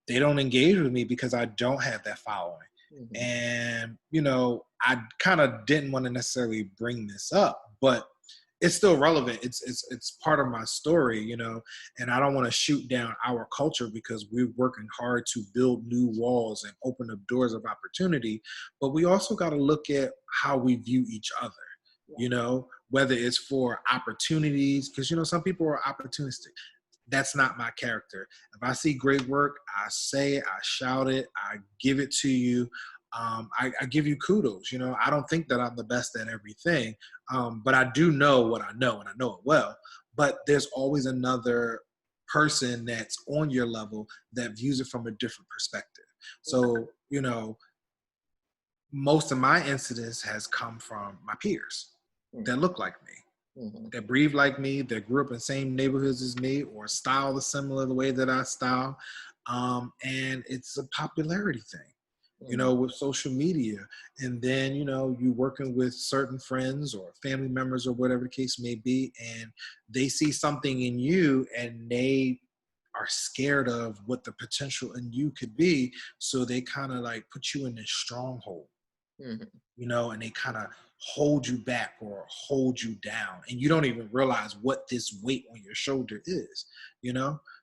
they don't engage with me because I don't have that following. Mm-hmm. And I kind of didn't want to necessarily bring this up, but it's still relevant. It's part of my story, and I don't want to shoot down our culture because we're working hard to build new walls and open up doors of opportunity. But we also got to look at how we view each other, whether it's for opportunities, because, some people are opportunistic. That's not my character. If I see great work, I say it, I shout it, I give it to you. I give you kudos. I don't think that I'm the best at everything, but I do know what I know, and I know it well. But there's always another person that's on your level that views it from a different perspective. So, most of my incidents has come from my peers that look like me. Mm-hmm. That breathe like me, that grew up in the same neighborhoods as me, or style is similar the way that I style. And it's a popularity thing, with social media. And then, you working with certain friends or family members or whatever the case may be, and they see something in you and they are scared of what the potential in you could be. So they kind of like put you in this stronghold. Mm-hmm. And they kind of hold you back or hold you down, and you don't even realize what this weight on your shoulder is.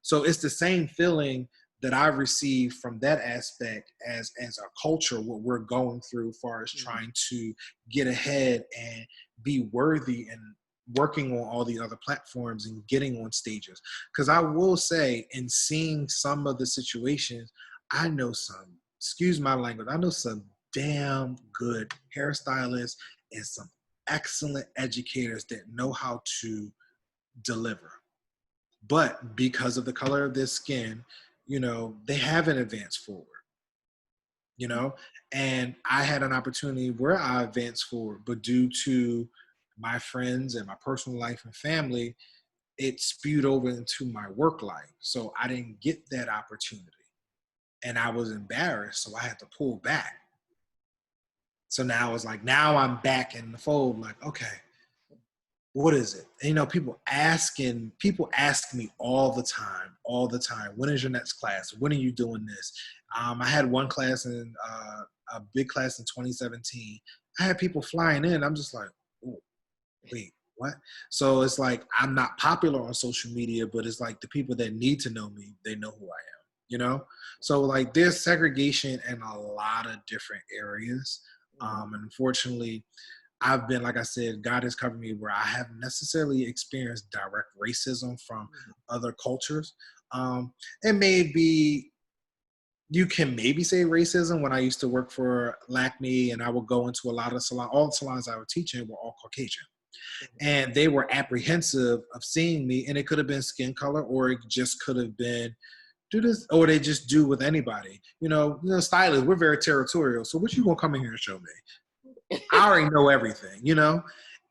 So it's the same feeling that I received from that aspect as a culture, what we're going through as far as trying to get ahead and be worthy and working on all the other platforms and getting on stages. Because I will say, in seeing some of the situations, I know some, excuse my language, I know some damn good hairstylists and some excellent educators that know how to deliver. But because of the color of their skin, they haven't advanced forward, and I had an opportunity where I advanced forward, but due to my friends and my personal life and family, it spewed over into my work life. So I didn't get that opportunity, and I was embarrassed. So I had to pull back. So now it's like, now I'm back in the fold, like, okay, what is it? And, people ask me all the time, when is your next class? When are you doing this? I had one class a big class in 2017. I had people flying in. I'm just like, oh, wait, what? So it's like, I'm not popular on social media, but it's like the people that need to know me, they know who I am, So like there's segregation in a lot of different areas. And unfortunately, I've been, like I said, God has covered me where I haven't necessarily experienced direct racism from other cultures. It may be, you can maybe say racism. When I used to work for Lakme and I would go into a lot of salons, all the salons I would teach in were all Caucasian. And they were apprehensive of seeing me, and it could have been skin color, or it just could have been do this, or they just do with anybody. Stylists, we're very territorial. So what you gonna come in here and show me? I already know everything.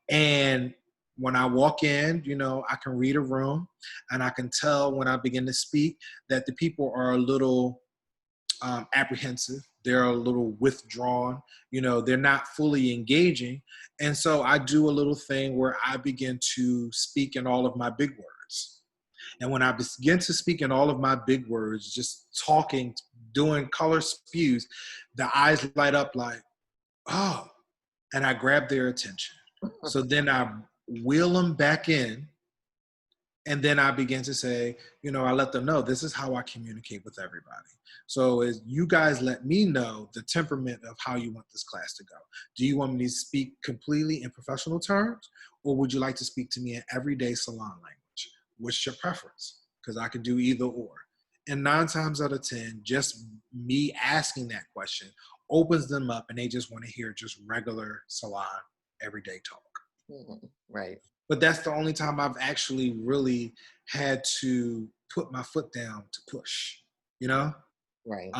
And when I walk in, I can read a room, and I can tell when I begin to speak that the people are a little apprehensive. They're a little withdrawn. They're not fully engaging. And so I do a little thing where I begin to speak in all of my big words. And when I begin to speak in all of my big words, just talking, doing color spews, the eyes light up like, oh, and I grab their attention. So then I wheel them back in. And then I begin to say, I let them know this is how I communicate with everybody. So as you guys let me know the temperament of how you want this class to go. Do you want me to speak completely in professional terms, or would you like to speak to me in everyday salon language? What's your preference? Because I can do either or. And 9 times out of 10, just me asking that question opens them up, and they just want to hear just regular salon, everyday talk. Right. But that's the only time I've actually really had to put my foot down to push, Right.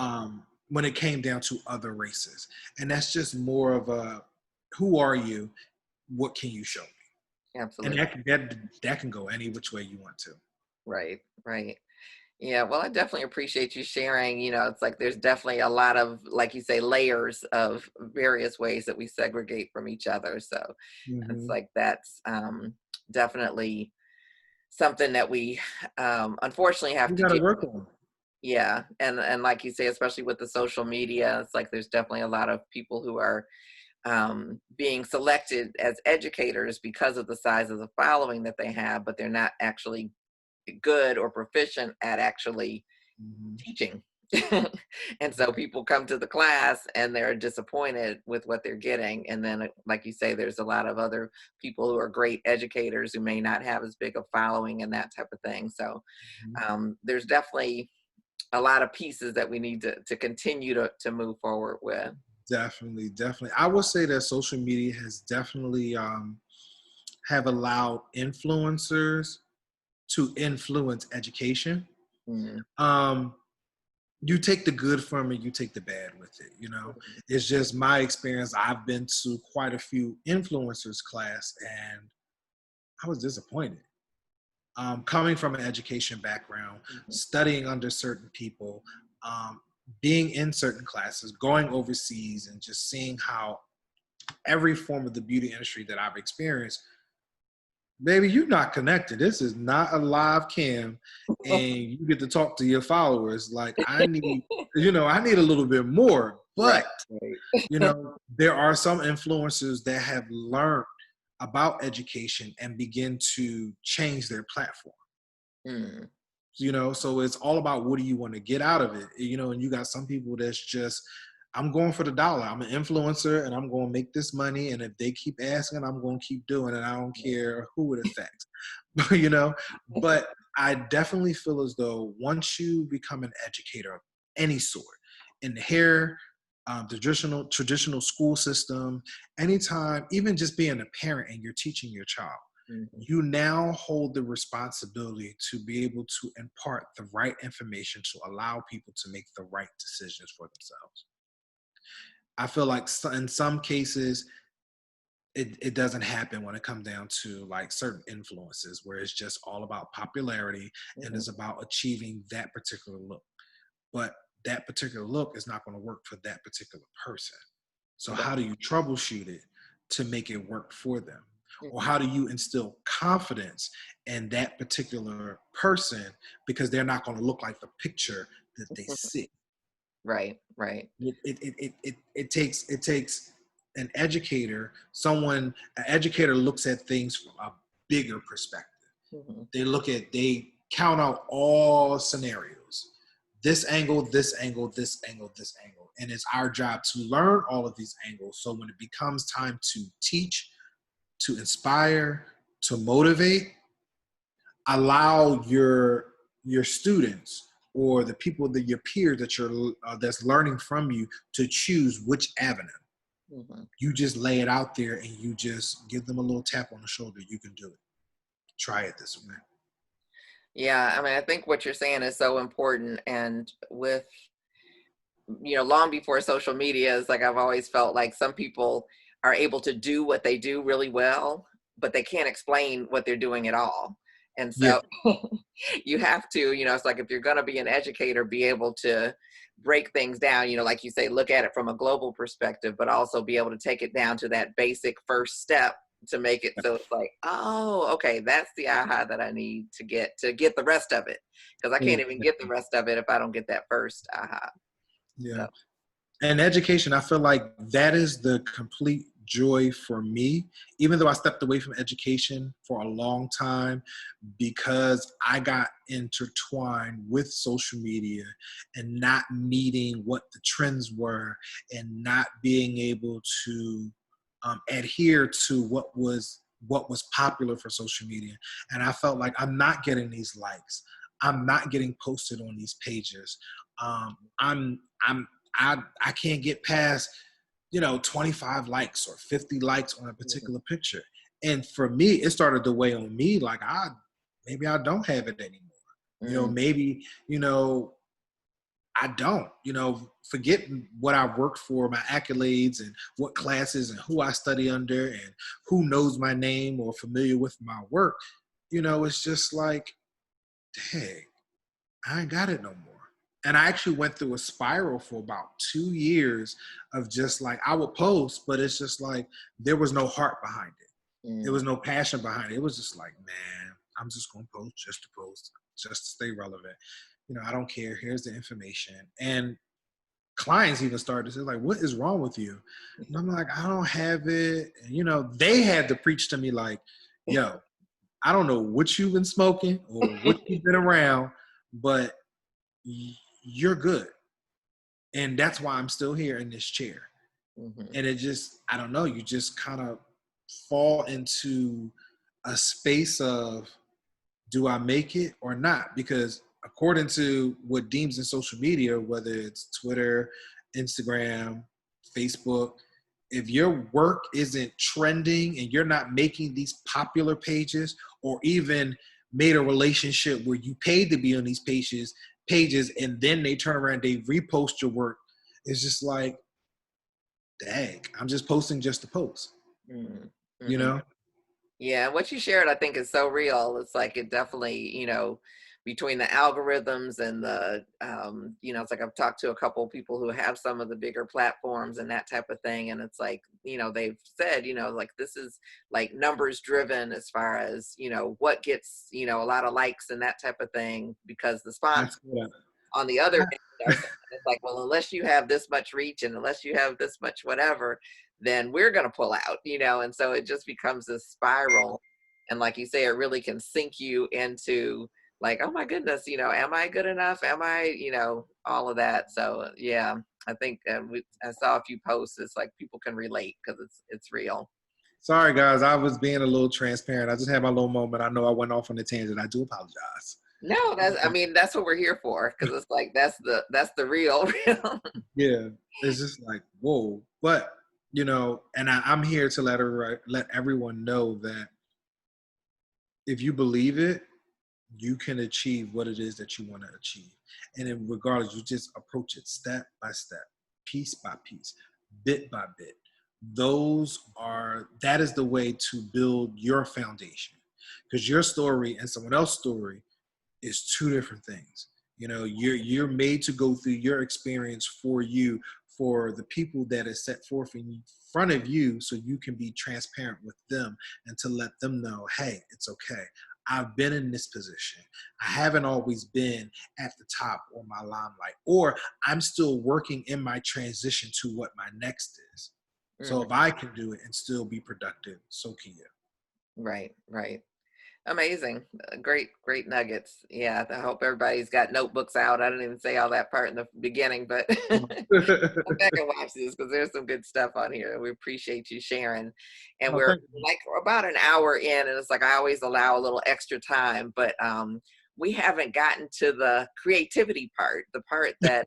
When it came down to other races. And that's just more of a, who are you? What can you show me? And Absolutely. that can go any which way you want to. Right. Right. Yeah, well, I definitely appreciate you sharing. It's like there's definitely a lot of, like you say, layers of various ways that we segregate from each other. So it's Hmm. like that's definitely something that we unfortunately have You to got to do. work on it. Yeah, and like you say, especially with the social media, it's like there's definitely a lot of people who are being selected as educators because of the size of the following that they have, but they're not actually good or proficient at actually Mhm. teaching. And so people come to the class and they're disappointed with what they're getting. And then, like you say, there's a lot of other people who are great educators who may not have as big a following and that type of thing. So Mhm. there's definitely a lot of pieces that we need to continue to move forward with. Definitely, definitely. I would say that social media has definitely have allowed influencers to influence education. Mm, Um, you take the good from it, you take the bad with it. It's just my experience. I've been to quite a few influencers class, and I was disappointed. Coming from an education background, mhm, studying under certain people, um, being in certain classes, going overseas, and just seeing how every form of the beauty industry that I've experienced, baby, you're not connected. This is not a live cam, and you get to talk to your followers. Like, I need a little bit more. right, But right. there are some influencers that have learned about education and begin to change their platform. Mm, So it's all about what do you want to get out of it. And you got some people that's just, I'm going for the dollar. I'm an influencer and I'm going to make this money, and if they keep asking, I'm going to keep doing it. I don't care who it affects. you know but I definitely feel as though once you become an educator of any sort, in the hair, the traditional school system, anytime, even just being a parent and you're teaching your child, mhm, you now hold the responsibility to be able to impart the right information to allow people to make the right decisions for themselves. I feel like in some cases, it doesn't happen when it comes down to like certain influences where it's just all about popularity and mhm. it's about achieving that particular look. But that particular look is not going to work for that particular person. So Right. how do you troubleshoot it to make it work for them? Or Mhm. how do you instill confidence in that particular person, because they're not going to look like the picture that they see? Right, right. It takes an educator looks at things from a bigger perspective. Mhm, They count out all scenarios, this angle, this angle, this angle, this angle, and it's our job to learn all of these angles, so when it becomes time to teach, to inspire, to motivate, allow your students or the people that your peers that you're that's learning from you to choose which avenue. mhm. You just lay it out there and you just give them a little tap on the shoulder. You can do it. Try it this way. Yeah, I mean, I think what you're saying is so important. And with, long before social media, is like I've always felt like some people are able to do what they do really well, but they can't explain what they're doing at all. And Yeah. so you have to, it's like if you're going to be an educator, be able to break things down, like you say, look at it from a global perspective, but also be able to take it down to that basic first step to make it so it's like, oh, okay, that's the aha that I need to get the rest of it. Because I can't even get the rest of it if I don't get that first aha. Yeah. So, And education, I feel like that is the complete joy for me, even though I stepped away from education for a long time because I got intertwined with social media and not meeting what the trends were and not being able to adhere to what was popular for social media. And I felt like I'm not getting these likes. I'm not getting posted on these pages. I'm I can't get past 25 likes or 50 likes on a mhm, particular picture. And for me, it started to weigh on me like maybe I don't have it anymore. mm, Maybe, I don't, forget what I've worked for, my accolades and what classes and who I study under and who knows my name or familiar with my work. It's just like, dang, I ain't got it no more. And I actually went through a spiral for about 2 years of just like, I would post, but it's just like, there was no heart behind it. There was no passion behind it. It was just like, man, I'm just going to post, just to stay relevant. I don't care. Here's the information. And clients even started to say, like, what is wrong with you? And I'm like, I don't have it. And, they had to preach to me like, yo, I don't know what you've been smoking or what you've been around, but you're good. And that's why I'm still here in this chair. And it just, I don't know, you just kind of fall into a space of, do I make it or not? Because according to what deems in social media, whether it's Twitter, Instagram, Facebook, if your work isn't trending and you're not making these popular pages or even made a relationship where you paid to be on these pages and then they turn around, they repost your work, it's just like, dang, I'm just posting just to post, Yeah, what you shared, I think, is so real. It's like it definitely, between the algorithms and the, it's like I've talked to a couple of people who have some of the bigger platforms and that type of thing. And it's like, they've said, like this is like numbers driven as far as, what gets, a lot of likes and that type of thing, because the sponsors on the other end are saying, it's like, well, unless you have this much reach and unless you have this much whatever, then we're going to pull out, and so it just becomes this spiral. And like you say, it really can sink you into like, oh my goodness, am I good enough? Am I, all of that. So yeah, I think I saw a few posts. It's like people can relate because it's real. Sorry guys, I was being a little transparent. I just had my little moment. I know I went off on a tangent. I do apologize. No, that's what we're here for, because it's like that's the real. Yeah, it's just like, whoa. But and I'm here to let everyone know that if you believe it, you can achieve what it is that you want to achieve. And then regardless, you just approach it step by step, piece by piece, bit by bit. That is the way to build your foundation, because your story and someone else's story is two different things. You're made to go through your experience for the people that is set forth in front of you, so you can be transparent with them and to let them know, hey, it's okay. I've been in this position. I haven't always been at the top or my limelight, or I'm still working in my transition to what my next is. So if I can do it and still be productive, so can you. Right. Amazing. Great nuggets. Yeah, I hope everybody's got notebooks out. I didn't even say all that part in the beginning, but come back and watch this because there's some good stuff on here. We appreciate you sharing. And we're like about an hour in, and it's like I always allow a little extra time, but we haven't gotten to the creativity part, the part that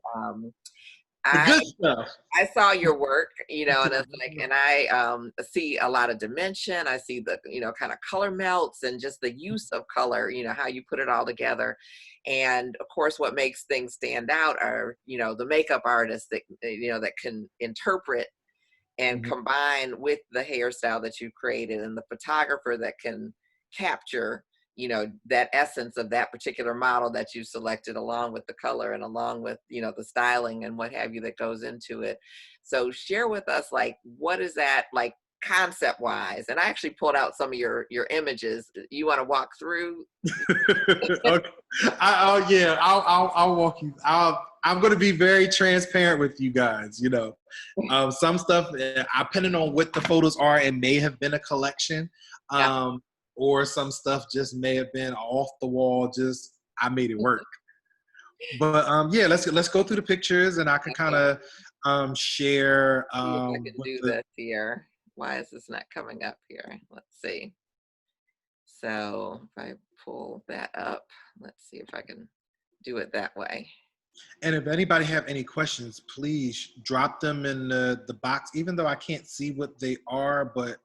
the good stuff. I saw your work, and it's like, and I see a lot of dimension. I see the, kind of color melts and just the use of color, how you put it all together. And of course, what makes things stand out are, the makeup artists that, that can interpret and combine with the hairstyle that you've created, and the photographer that can capture that essence of that particular model that you selected, along with the color and along with the styling and what have you that goes into it. So share with us, like, what is that like concept wise? And I actually pulled out some of your images. You want to walk through? Okay. I'll walk you. I'm going to be very transparent with you guys. Some stuff, depending on what the photos are, it may have been a collection. Or some stuff just may have been off the wall. Just I made it work. But let's go through the pictures, and I can kind of share. If I can do this here. Why is this not coming up here? Let's see. So if I pull that up, let's see if I can do it that way. And if anybody have any questions, please drop them in the box. Even though I can't see what they are, but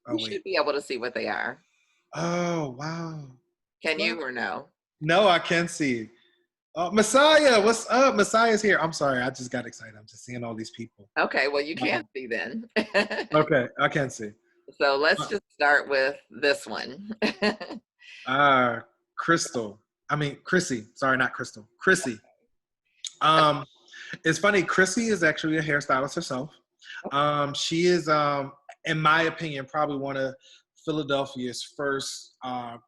you should be able to see what they are. Oh, wow. Can you or no? No, I can see. Messiah, what's up? Messiah's here. I'm sorry, I just got excited. I'm just seeing all these people. Okay, well, you can see then. Okay, I can see. So let's just start with this one. Uh, Crystal. I mean, Chrissy. Sorry, not Crystal. Chrissy. Um, it's funny. Chrissy is actually a hairstylist herself. She is, in my opinion, probably one of Philadelphia's first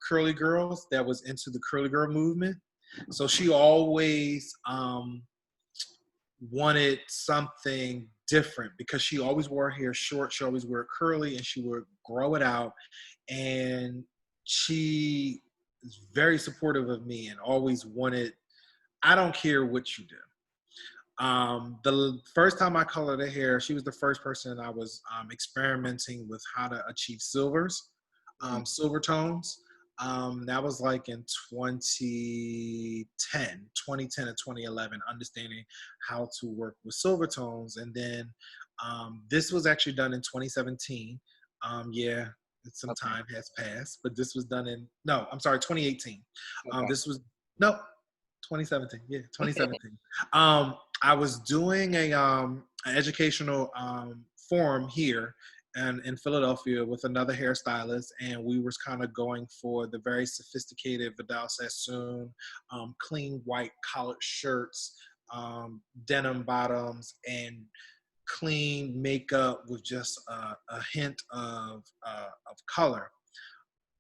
curly girls that was into the curly girl movement. So she always wanted something different because she always wore her hair short. She always wore it curly, and she would grow it out. And she is very supportive of me and always wanted, I don't care what you do. The first time I colored her hair, she was the first person I was experimenting with how to achieve silvers, silver tones. That was like in 2010 and 2011, understanding how to work with silver tones. And then this was actually done in 2017. Yeah, some time has passed, but this was done in, no, I'm sorry, 2018. This was, no, 2017. Yeah, 2017. I was doing a an educational forum here and in Philadelphia with another hairstylist, and we were kind of going for the very sophisticated Vidal Sassoon, clean white collared shirts, denim bottoms, and clean makeup with just a hint of color.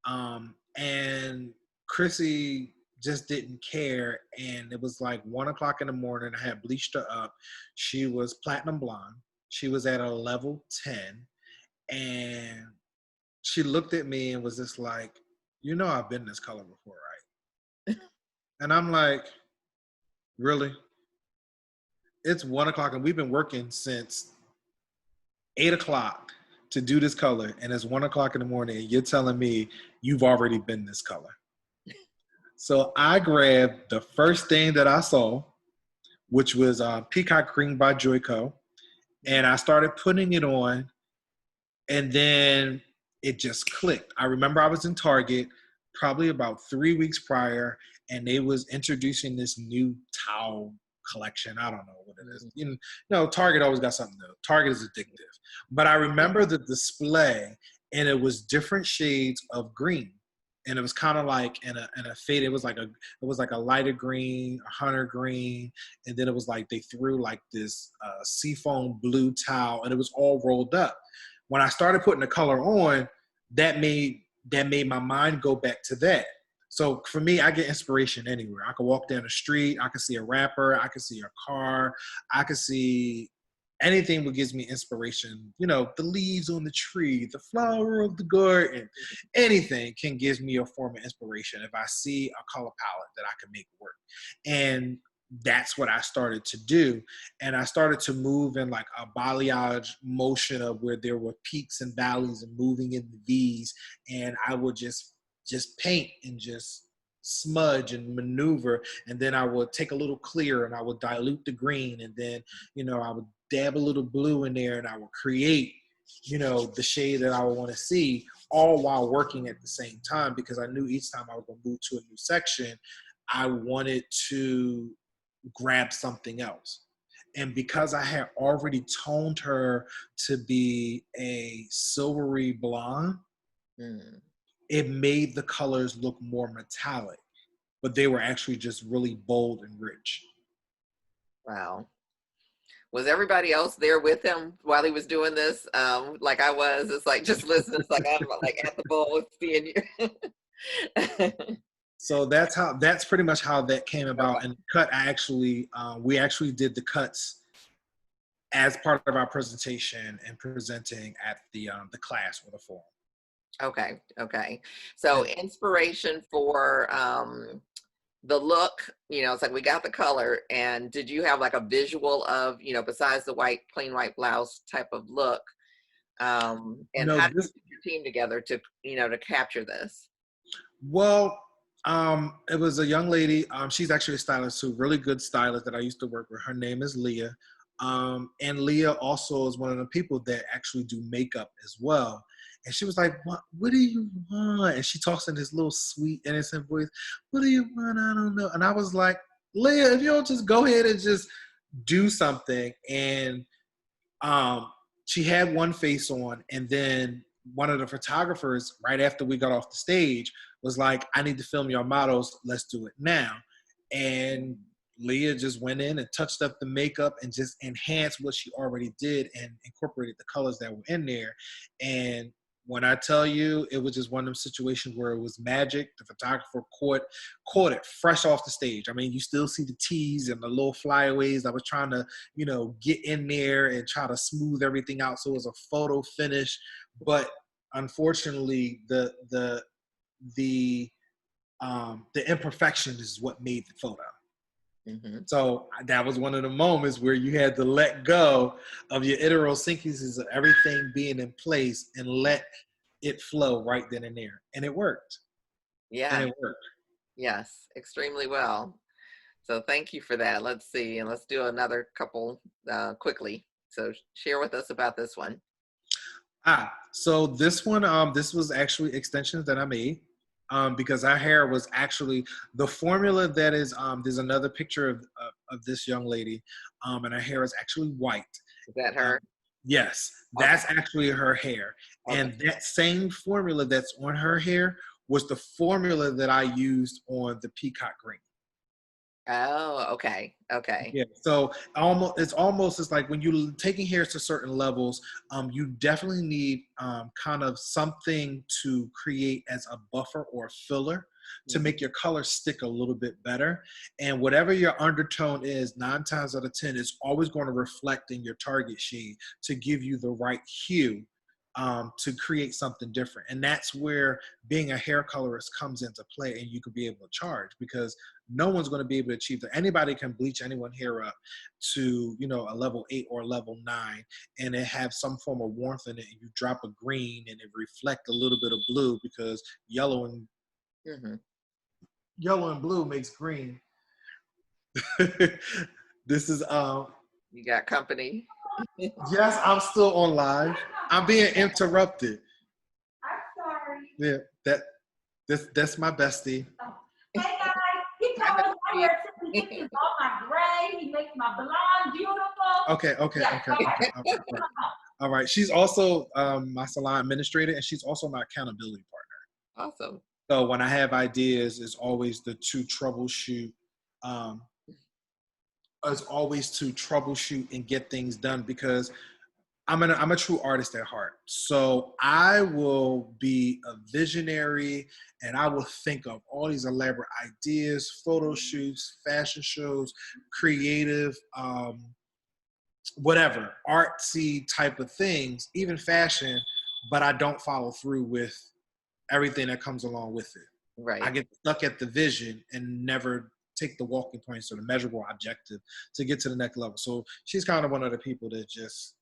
And Chrissy just didn't care, and it was like 1 o'clock in the morning. I had bleached her up. She was platinum blonde. She was at a level 10, and she looked at me and was just like, you know, I've been this color before, right? And I'm like, really? It's 1 o'clock, and we've been working since 8 o'clock to do this color, and it's 1 o'clock in the morning, and you're telling me you've already been this color. So I grabbed the first thing that I saw, which was Peacock Green by Joico, and I started putting it on, and then it just clicked. I remember I was in Target probably about 3 weeks prior, and they was introducing this new towel collection. I don't know what it is. You know, Target always got something new. Target is addictive. But I remember the display, and it was different shades of green. And it was kind of like in a fade. It was like a lighter green, a hunter green, and then it was like they threw like this seafoam blue towel, and it was all rolled up. When I started putting the color on, that made my mind go back to that. So for me, I get inspiration anywhere. I can walk down the street, I can see a rapper, I can see a car, I can see anything that gives me inspiration. You know, the leaves on the tree, the flower of the garden, anything can give me a form of inspiration if I see a color palette that I can make work. And that's what I started to do. And I started to move in like a balayage motion of where there were peaks and valleys and moving in the V's. And I would just paint and just smudge and maneuver. And then I would take a little clear and I would dilute the green. And then, you know, I would dab a little blue in there and I would create, you know, the shade that I would want to see, all while working at the same time, because I knew each time I was going to move to a new section, I wanted to grab something else. And because I had already toned her to be a silvery blonde, it made the colors look more metallic, but they were actually just really bold and rich. Wow. Was everybody else there with him while he was doing this? Like I was, it's like just listening. It's like I'm like at the bowl seeing you. So that's pretty much how that came about. And cut, we actually did the cuts as part of our presentation and presenting at the class or the forum. Okay. So inspiration for the look, you know, it's like we got the color, and did you have like a visual of, you know, besides the plain white blouse type of look? And no, how did you put your team together to, you know, to capture this? Well, it was a young lady. She's actually a stylist, too, really good stylist that I used to work with. Her name is Leah. And Leah also is one of the people that actually do makeup as well. And she was like, what do you want? And she talks in this little sweet, innocent voice. What do you want? I don't know. And I was like, Leah, if you don't just go ahead and just do something. And she had one face on, and then one of the photographers, right after we got off the stage, was like, I need to film your models. Let's do it now. And Leah just went in and touched up the makeup and just enhanced what she already did and incorporated the colors that were in there. And when I tell you, it was just one of those situations where it was magic. The photographer caught it fresh off the stage. I mean, you still see the tees and the little flyaways. I was trying to, get in there and try to smooth everything out so it was a photo finish. But unfortunately, the imperfection is what made the photo. Mm-hmm. So that was one of the moments where you had to let go of your idiosyncrasies of everything being in place and let it flow right then and there. And it worked. Yeah. And it worked. Yes, extremely well. So thank you for that. Let's see. And let's do another couple quickly. So share with us about this one. So this one, this was actually extensions that I made. Because our hair was actually the formula that is, there's another picture of this young lady, and her hair is actually white. Is that her? Yes, that's actually her hair. Okay. And that same formula that's on her hair was the formula that I used on the peacock green. Oh, okay. Okay. Yeah. So it's like when you're taking hairs to certain levels, you definitely need kind of something to create as a buffer or a filler to make your color stick a little bit better. And whatever your undertone is, 9 times out of 10, it's always going to reflect in your target shade to give you the right hue. To create something different. And that's where being a hair colorist comes into play, and you can be able to charge, because no one's going to be able to achieve that. Anybody can bleach anyone's hair up to, a level 8 or level 9, and it have some form of warmth in it, and you drop a green and it reflect a little bit of blue, because yellow and blue makes green. This is you got company. Yes, I'm still on live. I'm being interrupted. I'm sorry. Yeah, that's my bestie. Oh. Hey guys, he comes here to get all my gray. He makes my blonde beautiful. Okay. All right. She's also my salon administrator, and she's also my accountability partner. Awesome. So when I have ideas, it's always to troubleshoot. It's always to troubleshoot and get things done, because I'm a true artist at heart. So I will be a visionary, and I will think of all these elaborate ideas, photo shoots, fashion shows, creative, whatever, artsy type of things, even fashion, but I don't follow through with everything that comes along with it. Right. I get stuck at the vision and never take the walking points or the measurable objective to get to the next level. So she's kind of one of the people that just,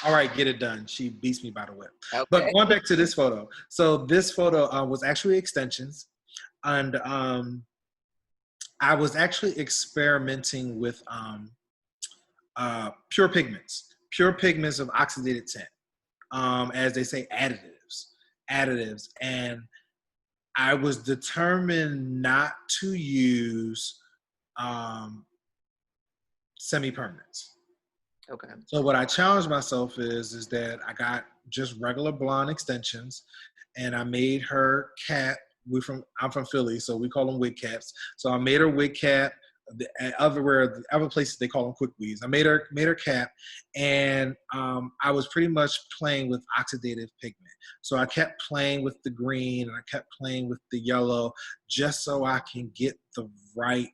all right, get it done. She beats me by the whip. Okay. But going back to this photo. So this photo was actually extensions. And I was actually experimenting with pure pigments of oxidated tint. As they say, additives. And I was determined not to use semi-permanents. Okay. So what I challenged myself is that I got just regular blonde extensions, and I made her cap. I'm from Philly, so we call them wig caps. So I made her wig cap. Other places they call them quick weaves. I made her cap, and I was pretty much playing with oxidative pigment. So I kept playing with the green, and I kept playing with the yellow, just so I can get the right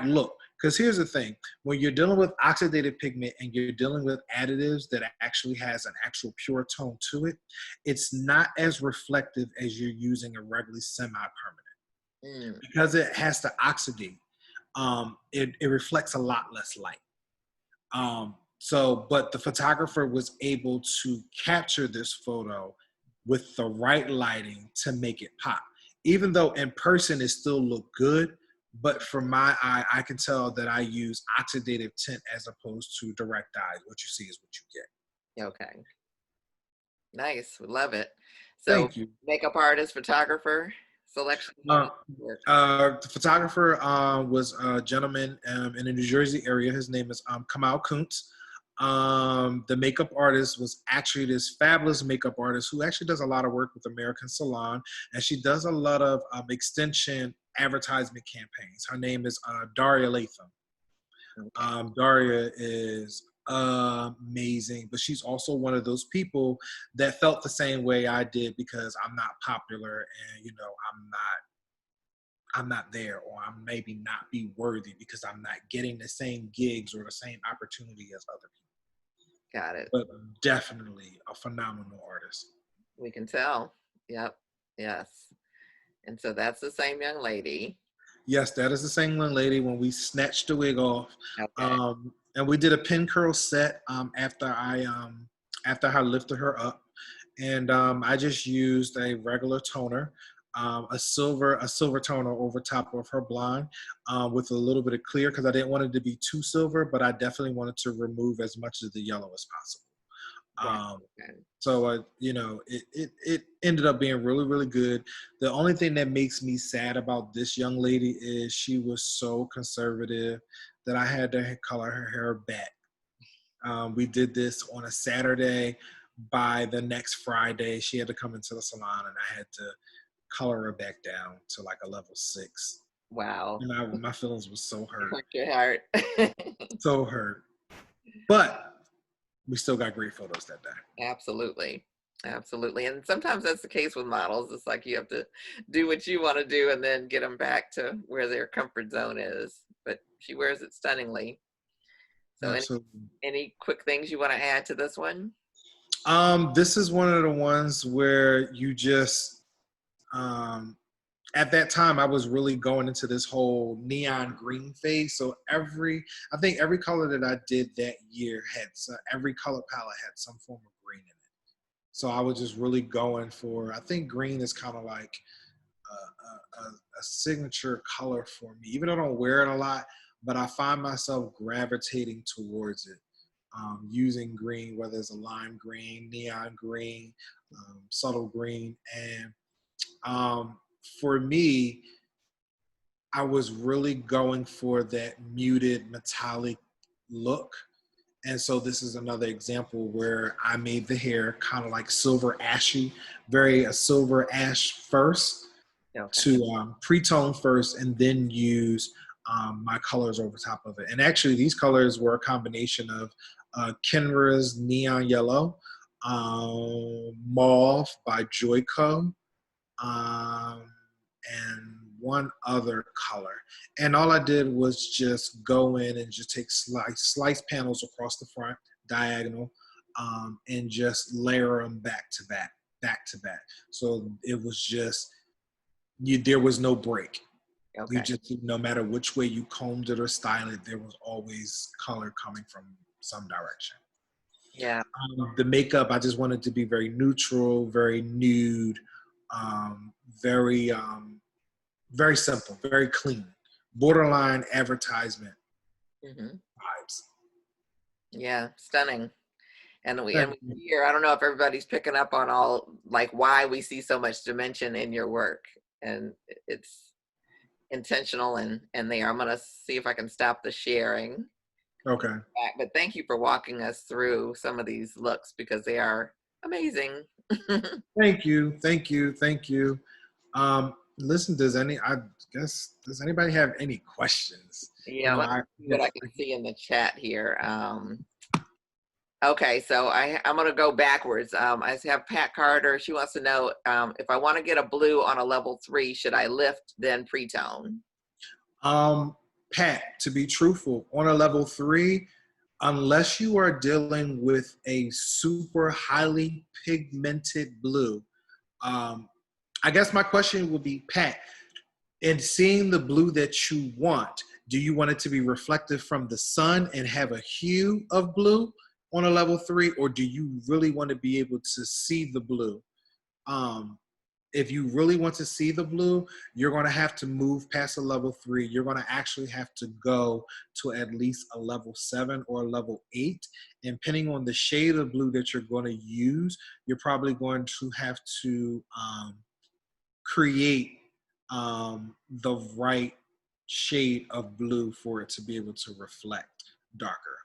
look. Because here's the thing: when you're dealing with oxidative pigment and you're dealing with additives that actually has an actual pure tone to it, it's not as reflective as you're using a regularly semi-permanent. Because it has to oxidate, it reflects a lot less light. But the photographer was able to capture this photo with the right lighting to make it pop. Even though in person it still looked good, but from my eye, I can tell that I use oxidative tint as opposed to direct dyes. What you see is what you get. Okay. Nice. We love it. So, thank you. Makeup artist, photographer. selection Uh, of work? the photographer was a gentleman in the New Jersey area. His name is Kamal Kuntz. The makeup artist was actually this fabulous makeup artist who actually does a lot of work with American Salon, and she does a lot of extension advertisement campaigns. Her name is Daria Latham. Okay. Daria is amazing, but she's also one of those people that felt the same way I did because I'm not popular and I'm not there, or I maybe not be worthy because I'm not getting the same gigs or the same opportunity as other people. Got it. But definitely a phenomenal artist. We can tell. Yep. Yes. And so that's the same young lady. Yes, that is the same one lady when we snatched the wig off. Okay. And we did a pin curl set after I lifted her up. And I just used a regular toner, a silver toner over top of her blonde with a little bit of clear because I didn't want it to be too silver, but I definitely wanted to remove as much of the yellow as possible. Right. Okay. So it ended up being really, really good. The only thing that makes me sad about this young lady is she was so conservative that I had to color her hair back. We did this on a Saturday. By the next Friday, she had to come into the salon, and I had to color her back down to like a level 6. Wow. And my feelings were so hurt, Hurt your heart. so hurt. But we still got great photos that day. Absolutely. Absolutely. And sometimes that's the case with models. It's like you have to do what you want to do and then get them back to where their comfort zone is. But she wears it stunningly. So Absolutely. any quick things you want to add to this one? This is one of the ones where you just, at that time, I was really going into this whole neon green phase. So I think every color that I did that year every color palette had some form of green in it. So I was just really going for, I think green is kind of like a signature color for me. Even though I don't wear it a lot, but I find myself gravitating towards it. Using green, whether it's a lime green, neon green, subtle green. And for me, I was really going for that muted metallic look. And so this is another example where I made the hair kind of like silver ashy, a silver ash first, Okay. to pre-tone first and then use my colors over top of it. And actually these colors were a combination of Kenra's Neon Yellow, Mauve by Joico, and one other color. And all I did was just go in and just take slice panels across the front, diagonal, and just layer them back to back. So it was just, there was no break. Okay. You just, no matter which way you combed it or styled it, there was always color coming from some direction. Yeah. The makeup, I just wanted to be very neutral, very nude, very simple, very clean, borderline advertisement vibes. Yeah, stunning. And we hear, I don't know if everybody's picking up on all, like, why we see so much dimension in your work. And it's intentional and there. I'm going to see if I can stop the sharing. Okay. But thank you for walking us through some of these looks because they are amazing. Thank you. Listen, does anybody have any questions? Yeah, let's see what I can see in the chat here. Okay, so I'm going to go backwards. I have Pat Carter. She wants to know if I want to get a blue on a level 3, should I lift then pre-tone? Pat, to be truthful, on a level 3, unless you are dealing with a super highly pigmented blue, I guess my question would be, Pat, in seeing the blue that you want, do you want it to be reflective from the sun and have a hue of blue on a level 3, or do you really want to be able to see the blue? If you really want to see the blue, you're going to have to move past a level 3. You're going to actually have to go to at least a level 7 or a level 8. And depending on the shade of blue that you're going to use, you're probably going to have to create the right shade of blue for it to be able to reflect darker,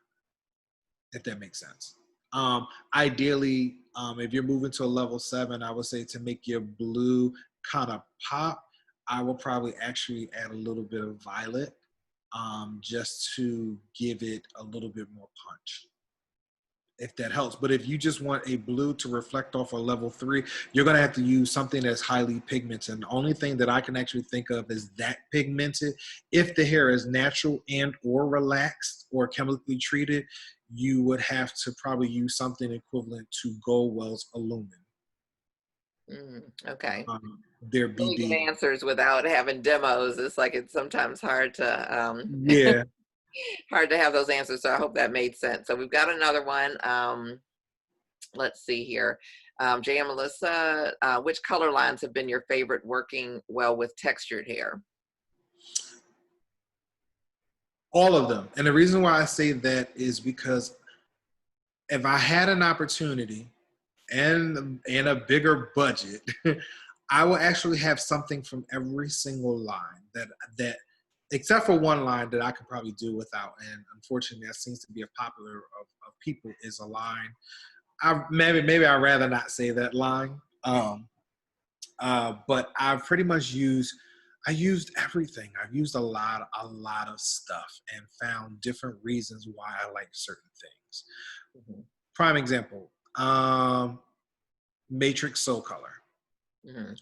if that makes sense. Ideally, if you're moving to a level 7, I would say to make your blue kind of pop, I will probably actually add a little bit of violet, just to give it a little bit more punch, if that helps. But if you just want a blue to reflect off a level 3, you're going to have to use something that's highly pigmented. And the only thing that I can actually think of is that pigmented. If the hair is natural and or relaxed or chemically treated, you would have to probably use something equivalent to Goldwell's Illumin. Okay. Their Really good BB. answers without having demos. It's like it's sometimes hard to Yeah. hard to have those answers. So I hope that made sense. So we've got another one. Let's see here. Jay and Melissa, which color lines have been your favorite working well with textured hair? All of them. And the reason why I say that is because if I had an opportunity and a bigger budget, I will actually have something from every single line that except for one line that I could probably do without. And unfortunately, that seems to be a popular of people is a line. Maybe I'd rather not say that line. But I've pretty much I used everything. I've used a lot of stuff and found different reasons why I like certain things. Mm-hmm. Prime example, Matrix Soul Color. Mm-hmm.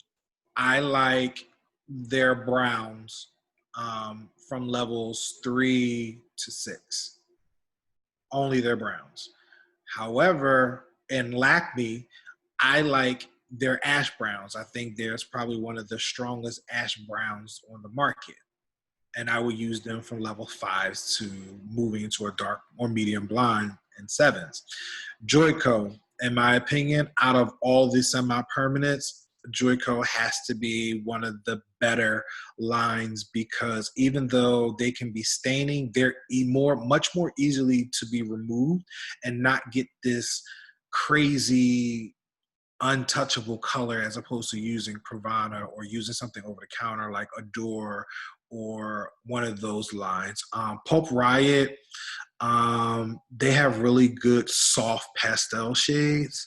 I like their browns from levels 3 to 6. Only their browns. However, in Lakme, I like their ash browns. I think there's probably one of the strongest ash browns on the market. And I would use them from level 5s to moving into a dark or medium blonde in 7s. Joico, in my opinion, out of all the semi-permanents, Joico has to be one of the better lines because even though they can be staining, they're much more easily to be removed and not get this crazy untouchable color as opposed to using Pravana or using something over the counter like Adore or one of those lines. Pulp Riot, they have really good soft pastel shades.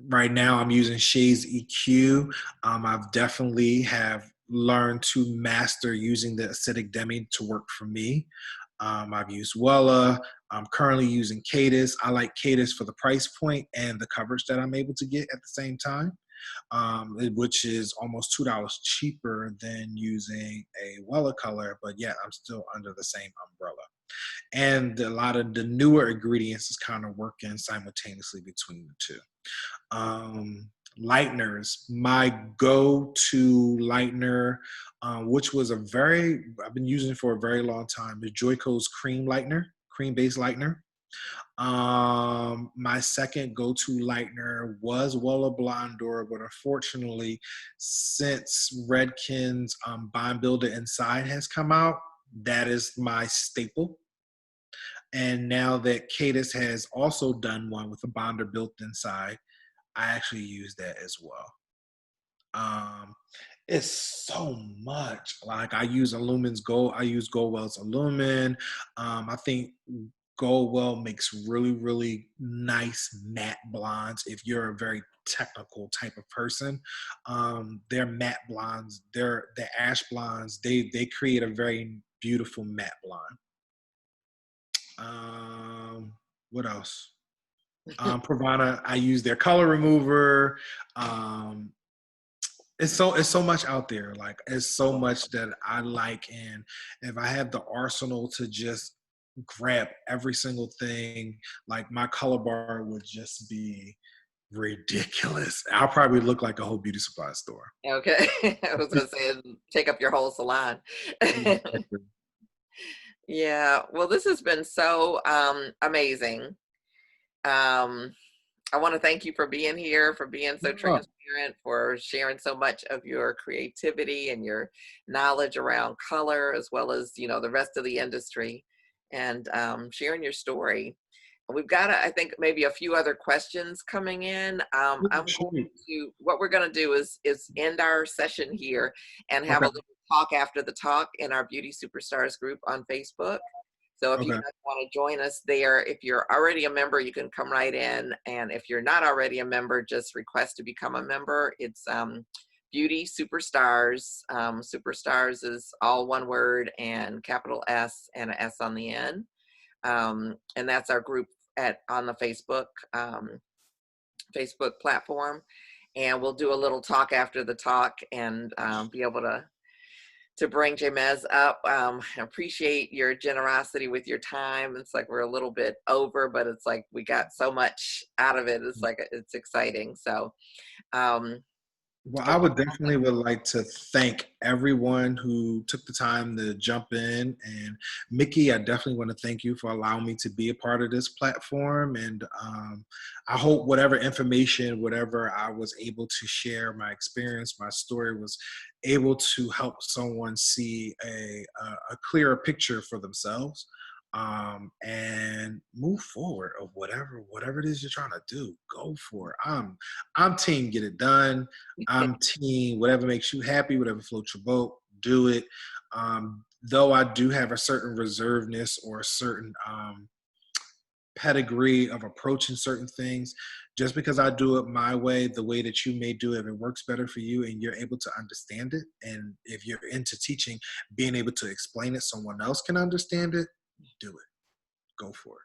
Right now I'm using Shades EQ. I've definitely have learned to master using the acidic demi to work for me. I've used Wella. I'm currently using Cadis. I like Cadis for the price point and the coverage that I'm able to get at the same time, which is almost $2 cheaper than using a Wella color, but yet I'm still under the same umbrella. And a lot of the newer ingredients is kind of working simultaneously between the two. Lighteners, my go-to lightener, which was I've been using for a very long time, is Joico's cream based lightener. My second go-to lightener was Wella Blondor, but unfortunately, since Redken's Bond Builder Inside has come out, that is my staple. And now that Cadis has also done one with a bonder built inside, I actually use that as well. It's so much. Like I use Goldwell's Illumin. I think Goldwell makes really, really nice matte blondes if you're a very technical type of person. Their matte blondes, the ash blondes, they create a very beautiful matte blonde. What else? Pravana, I use their color remover. It's so much out there. Like it's so much that I like, and if I have the arsenal to just grab every single thing, like my color bar would just be ridiculous. I'll probably look like a whole beauty supply store. Okay. I was gonna say take up your whole salon. Yeah, well, this has been so amazing. I want to thank you for being here, for being so transparent, for sharing so much of your creativity and your knowledge around color, as well as, the rest of the industry, and sharing your story. we've got, I think, maybe a few other questions coming in. I'm going to, what we're going to do is end our session here and have a little talk after the talk in our Beauty Superstars group on Facebook. So if you guys want to join us there, if you're already a member, you can come right in. And if you're not already a member, just request to become a member. It's Beauty Superstars. Superstars is all one word and capital S and an S on the end. And that's our group on the Facebook platform. And we'll do a little talk after the talk and be able to bring Jamez up. I appreciate your generosity with your time. It's like we're a little bit over, but it's like we got so much out of it. It's like, it's exciting. So, well, I would like to thank everyone who took the time to jump in. And Miki, I definitely want to thank you for allowing me to be a part of this platform. And I hope whatever information, whatever I was able to share, my experience, my story was able to help someone see a clearer picture for themselves. And move forward of whatever it is you're trying to do, go for it. I'm team get it done. I'm team whatever makes you happy, whatever floats your boat, do it. Though I do have a certain reservedness or a certain pedigree of approaching certain things, just because I do it my way, the way that you may do it, if it works better for you and you're able to understand it, and if you're into teaching, being able to explain it someone else can understand it, do it. Go for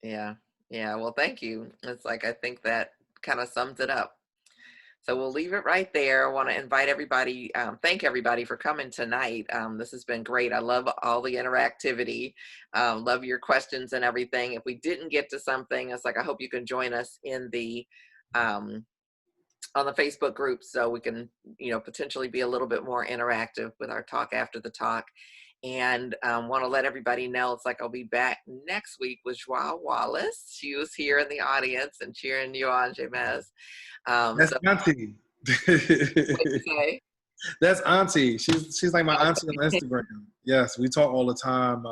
it. Yeah. Well, thank you. It's like, I think that kind of sums it up. So we'll leave it right there. I want to invite everybody, thank everybody for coming tonight. This has been great. I love all the interactivity. Love your questions and everything. If we didn't get to something, it's like, I hope you can join us in the, on the Facebook group so we can, potentially be a little bit more interactive with our talk after the talk. And want to let everybody know, it's like I'll be back next week with Joie Wallace. She was here in the audience and cheering you on, Jamez. That's Auntie. What'd you say? That's Auntie. She's like my auntie on Instagram. Yes, we talk all the time,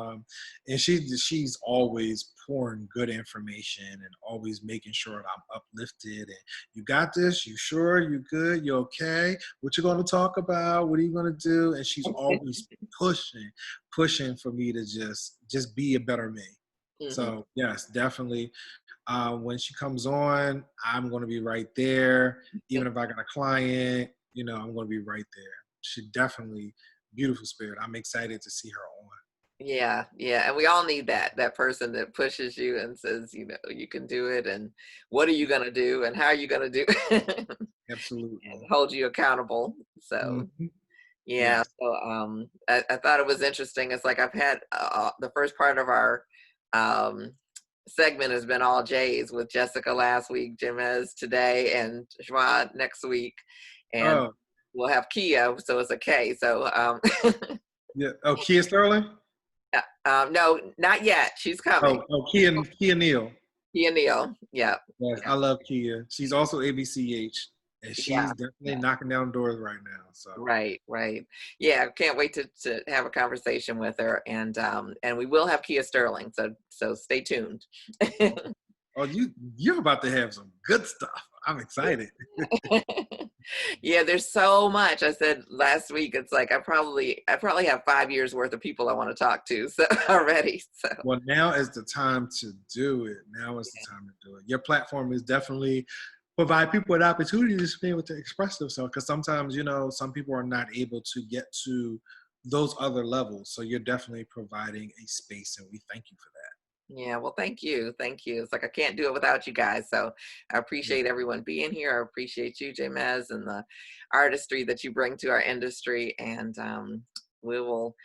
and she's always pouring good information and always making sure that I'm uplifted. And you got this. You sure? You good? You okay? What you going to talk about? What are you going to do? And she's always pushing for me to just be a better me. Mm-hmm. So yes, definitely. When she comes on, I'm going to be right there. Even if I got a client, I'm going to be right there. She definitely, beautiful spirit. I'm excited to see her on. Yeah. And we all need that person that pushes you and says, you can do it. And what are you going to do? And how are you going to do it? Absolutely. And hold you accountable. So, yeah. So I thought it was interesting. It's like I've had the first part of our segment has been all J's, with Jessica last week, Jamez today, and Joie next week. And we'll have Kia, so it's a K. So yeah. Oh, Kia Sterling? No, not yet. She's coming. Kia Neal. Kia Neal. Yeah. Yes, I love Kia. She's also ABCH, and she's definitely knocking down doors right now. So right. Yeah, can't wait to have a conversation with her, and we will have Kia Sterling. So stay tuned. Oh, you're about to have some good stuff. I'm excited. Yeah, there's so much. I said last week, it's like I probably have 5 years worth of people I want to talk to already. So well, now is the time to do it. Now is the time to do it. Your platform is definitely provide people an opportunity to be able to express themselves, because sometimes some people are not able to get to those other levels. So you're definitely providing a space, and we thank you for that. Yeah, well, thank you. It's like I can't do it without you guys. So I appreciate everyone being here. I appreciate you, Jamez, and the artistry that you bring to our industry. And we will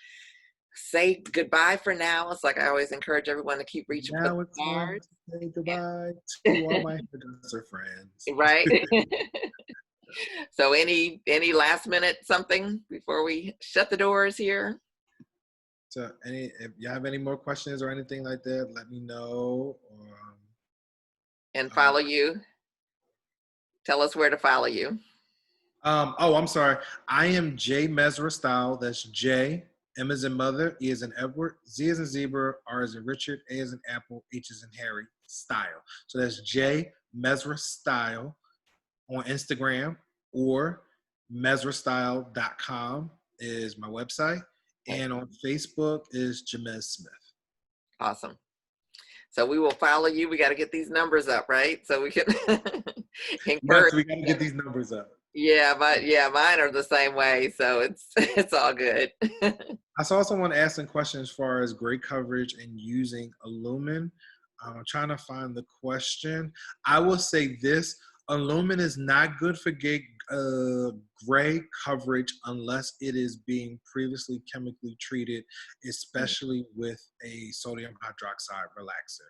say goodbye for now. It's like I always encourage everyone to keep reaching for the stars. Say goodbye to all my hairdresser friends. Right. So any last minute something before we shut the doors here? So if you have any more questions or anything like that, let me know. And follow you. Tell us where to follow you. I'm sorry. I am Jamez Style. That's J M as in mother, E as in Edward, Z as in zebra, R as in Richard, A as in apple, H as in Harry, style. So that's J Mesra Style on Instagram, or mesrastyle.com is my website. And on Facebook is Jamez Smith. Awesome. So we will follow you. We got to get these numbers up, right? So we can encourage. Yes, we got to get these numbers up. Yeah, mine are the same way. So it's all good. I saw someone asking questions as far as gray coverage and using Illumin. I'm trying to find the question. I will say this: Illumin is not good for gray coverage unless it is being previously chemically treated, especially with a sodium hydroxide relaxer.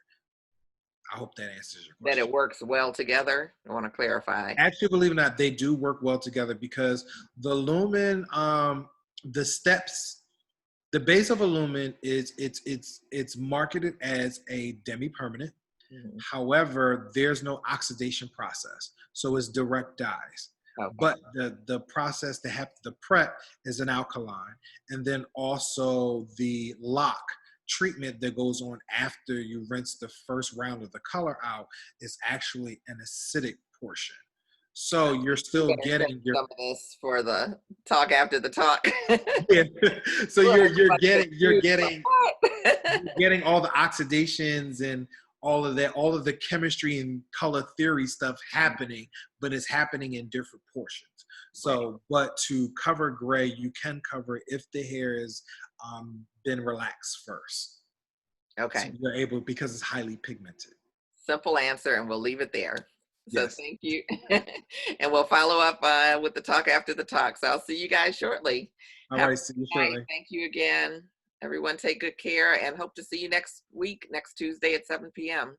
I hope that answers your question. That it works well together. I want to clarify. Actually, believe it or not, they do work well together because the lumen, the steps, the base of Illumin is it's marketed as a demi-permanent. Mm-hmm. However, there's no oxidation process, so it's direct dyes. Okay. But the process to have the prep is an alkaline, and then also the lock treatment that goes on after you rinse the first round of the color out is actually an acidic portion. So you're still getting some of this for the talk after the talk. Yeah. So you're getting all the oxidations and all of the chemistry and color theory stuff happening, but it's happening in different portions. So, but to cover gray, you can cover it if the hair has been relaxed first. Okay. So you're able, because it's highly pigmented. Simple answer, and we'll leave it there. So yes. Thank you. And we'll follow up with the talk after the talk. So I'll see you guys shortly. All right, see you shortly. Thank you again. Everyone take good care, and hope to see you next week, next Tuesday at 7 p.m.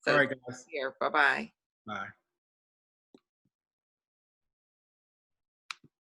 So all right, guys. here. Bye-bye. Bye.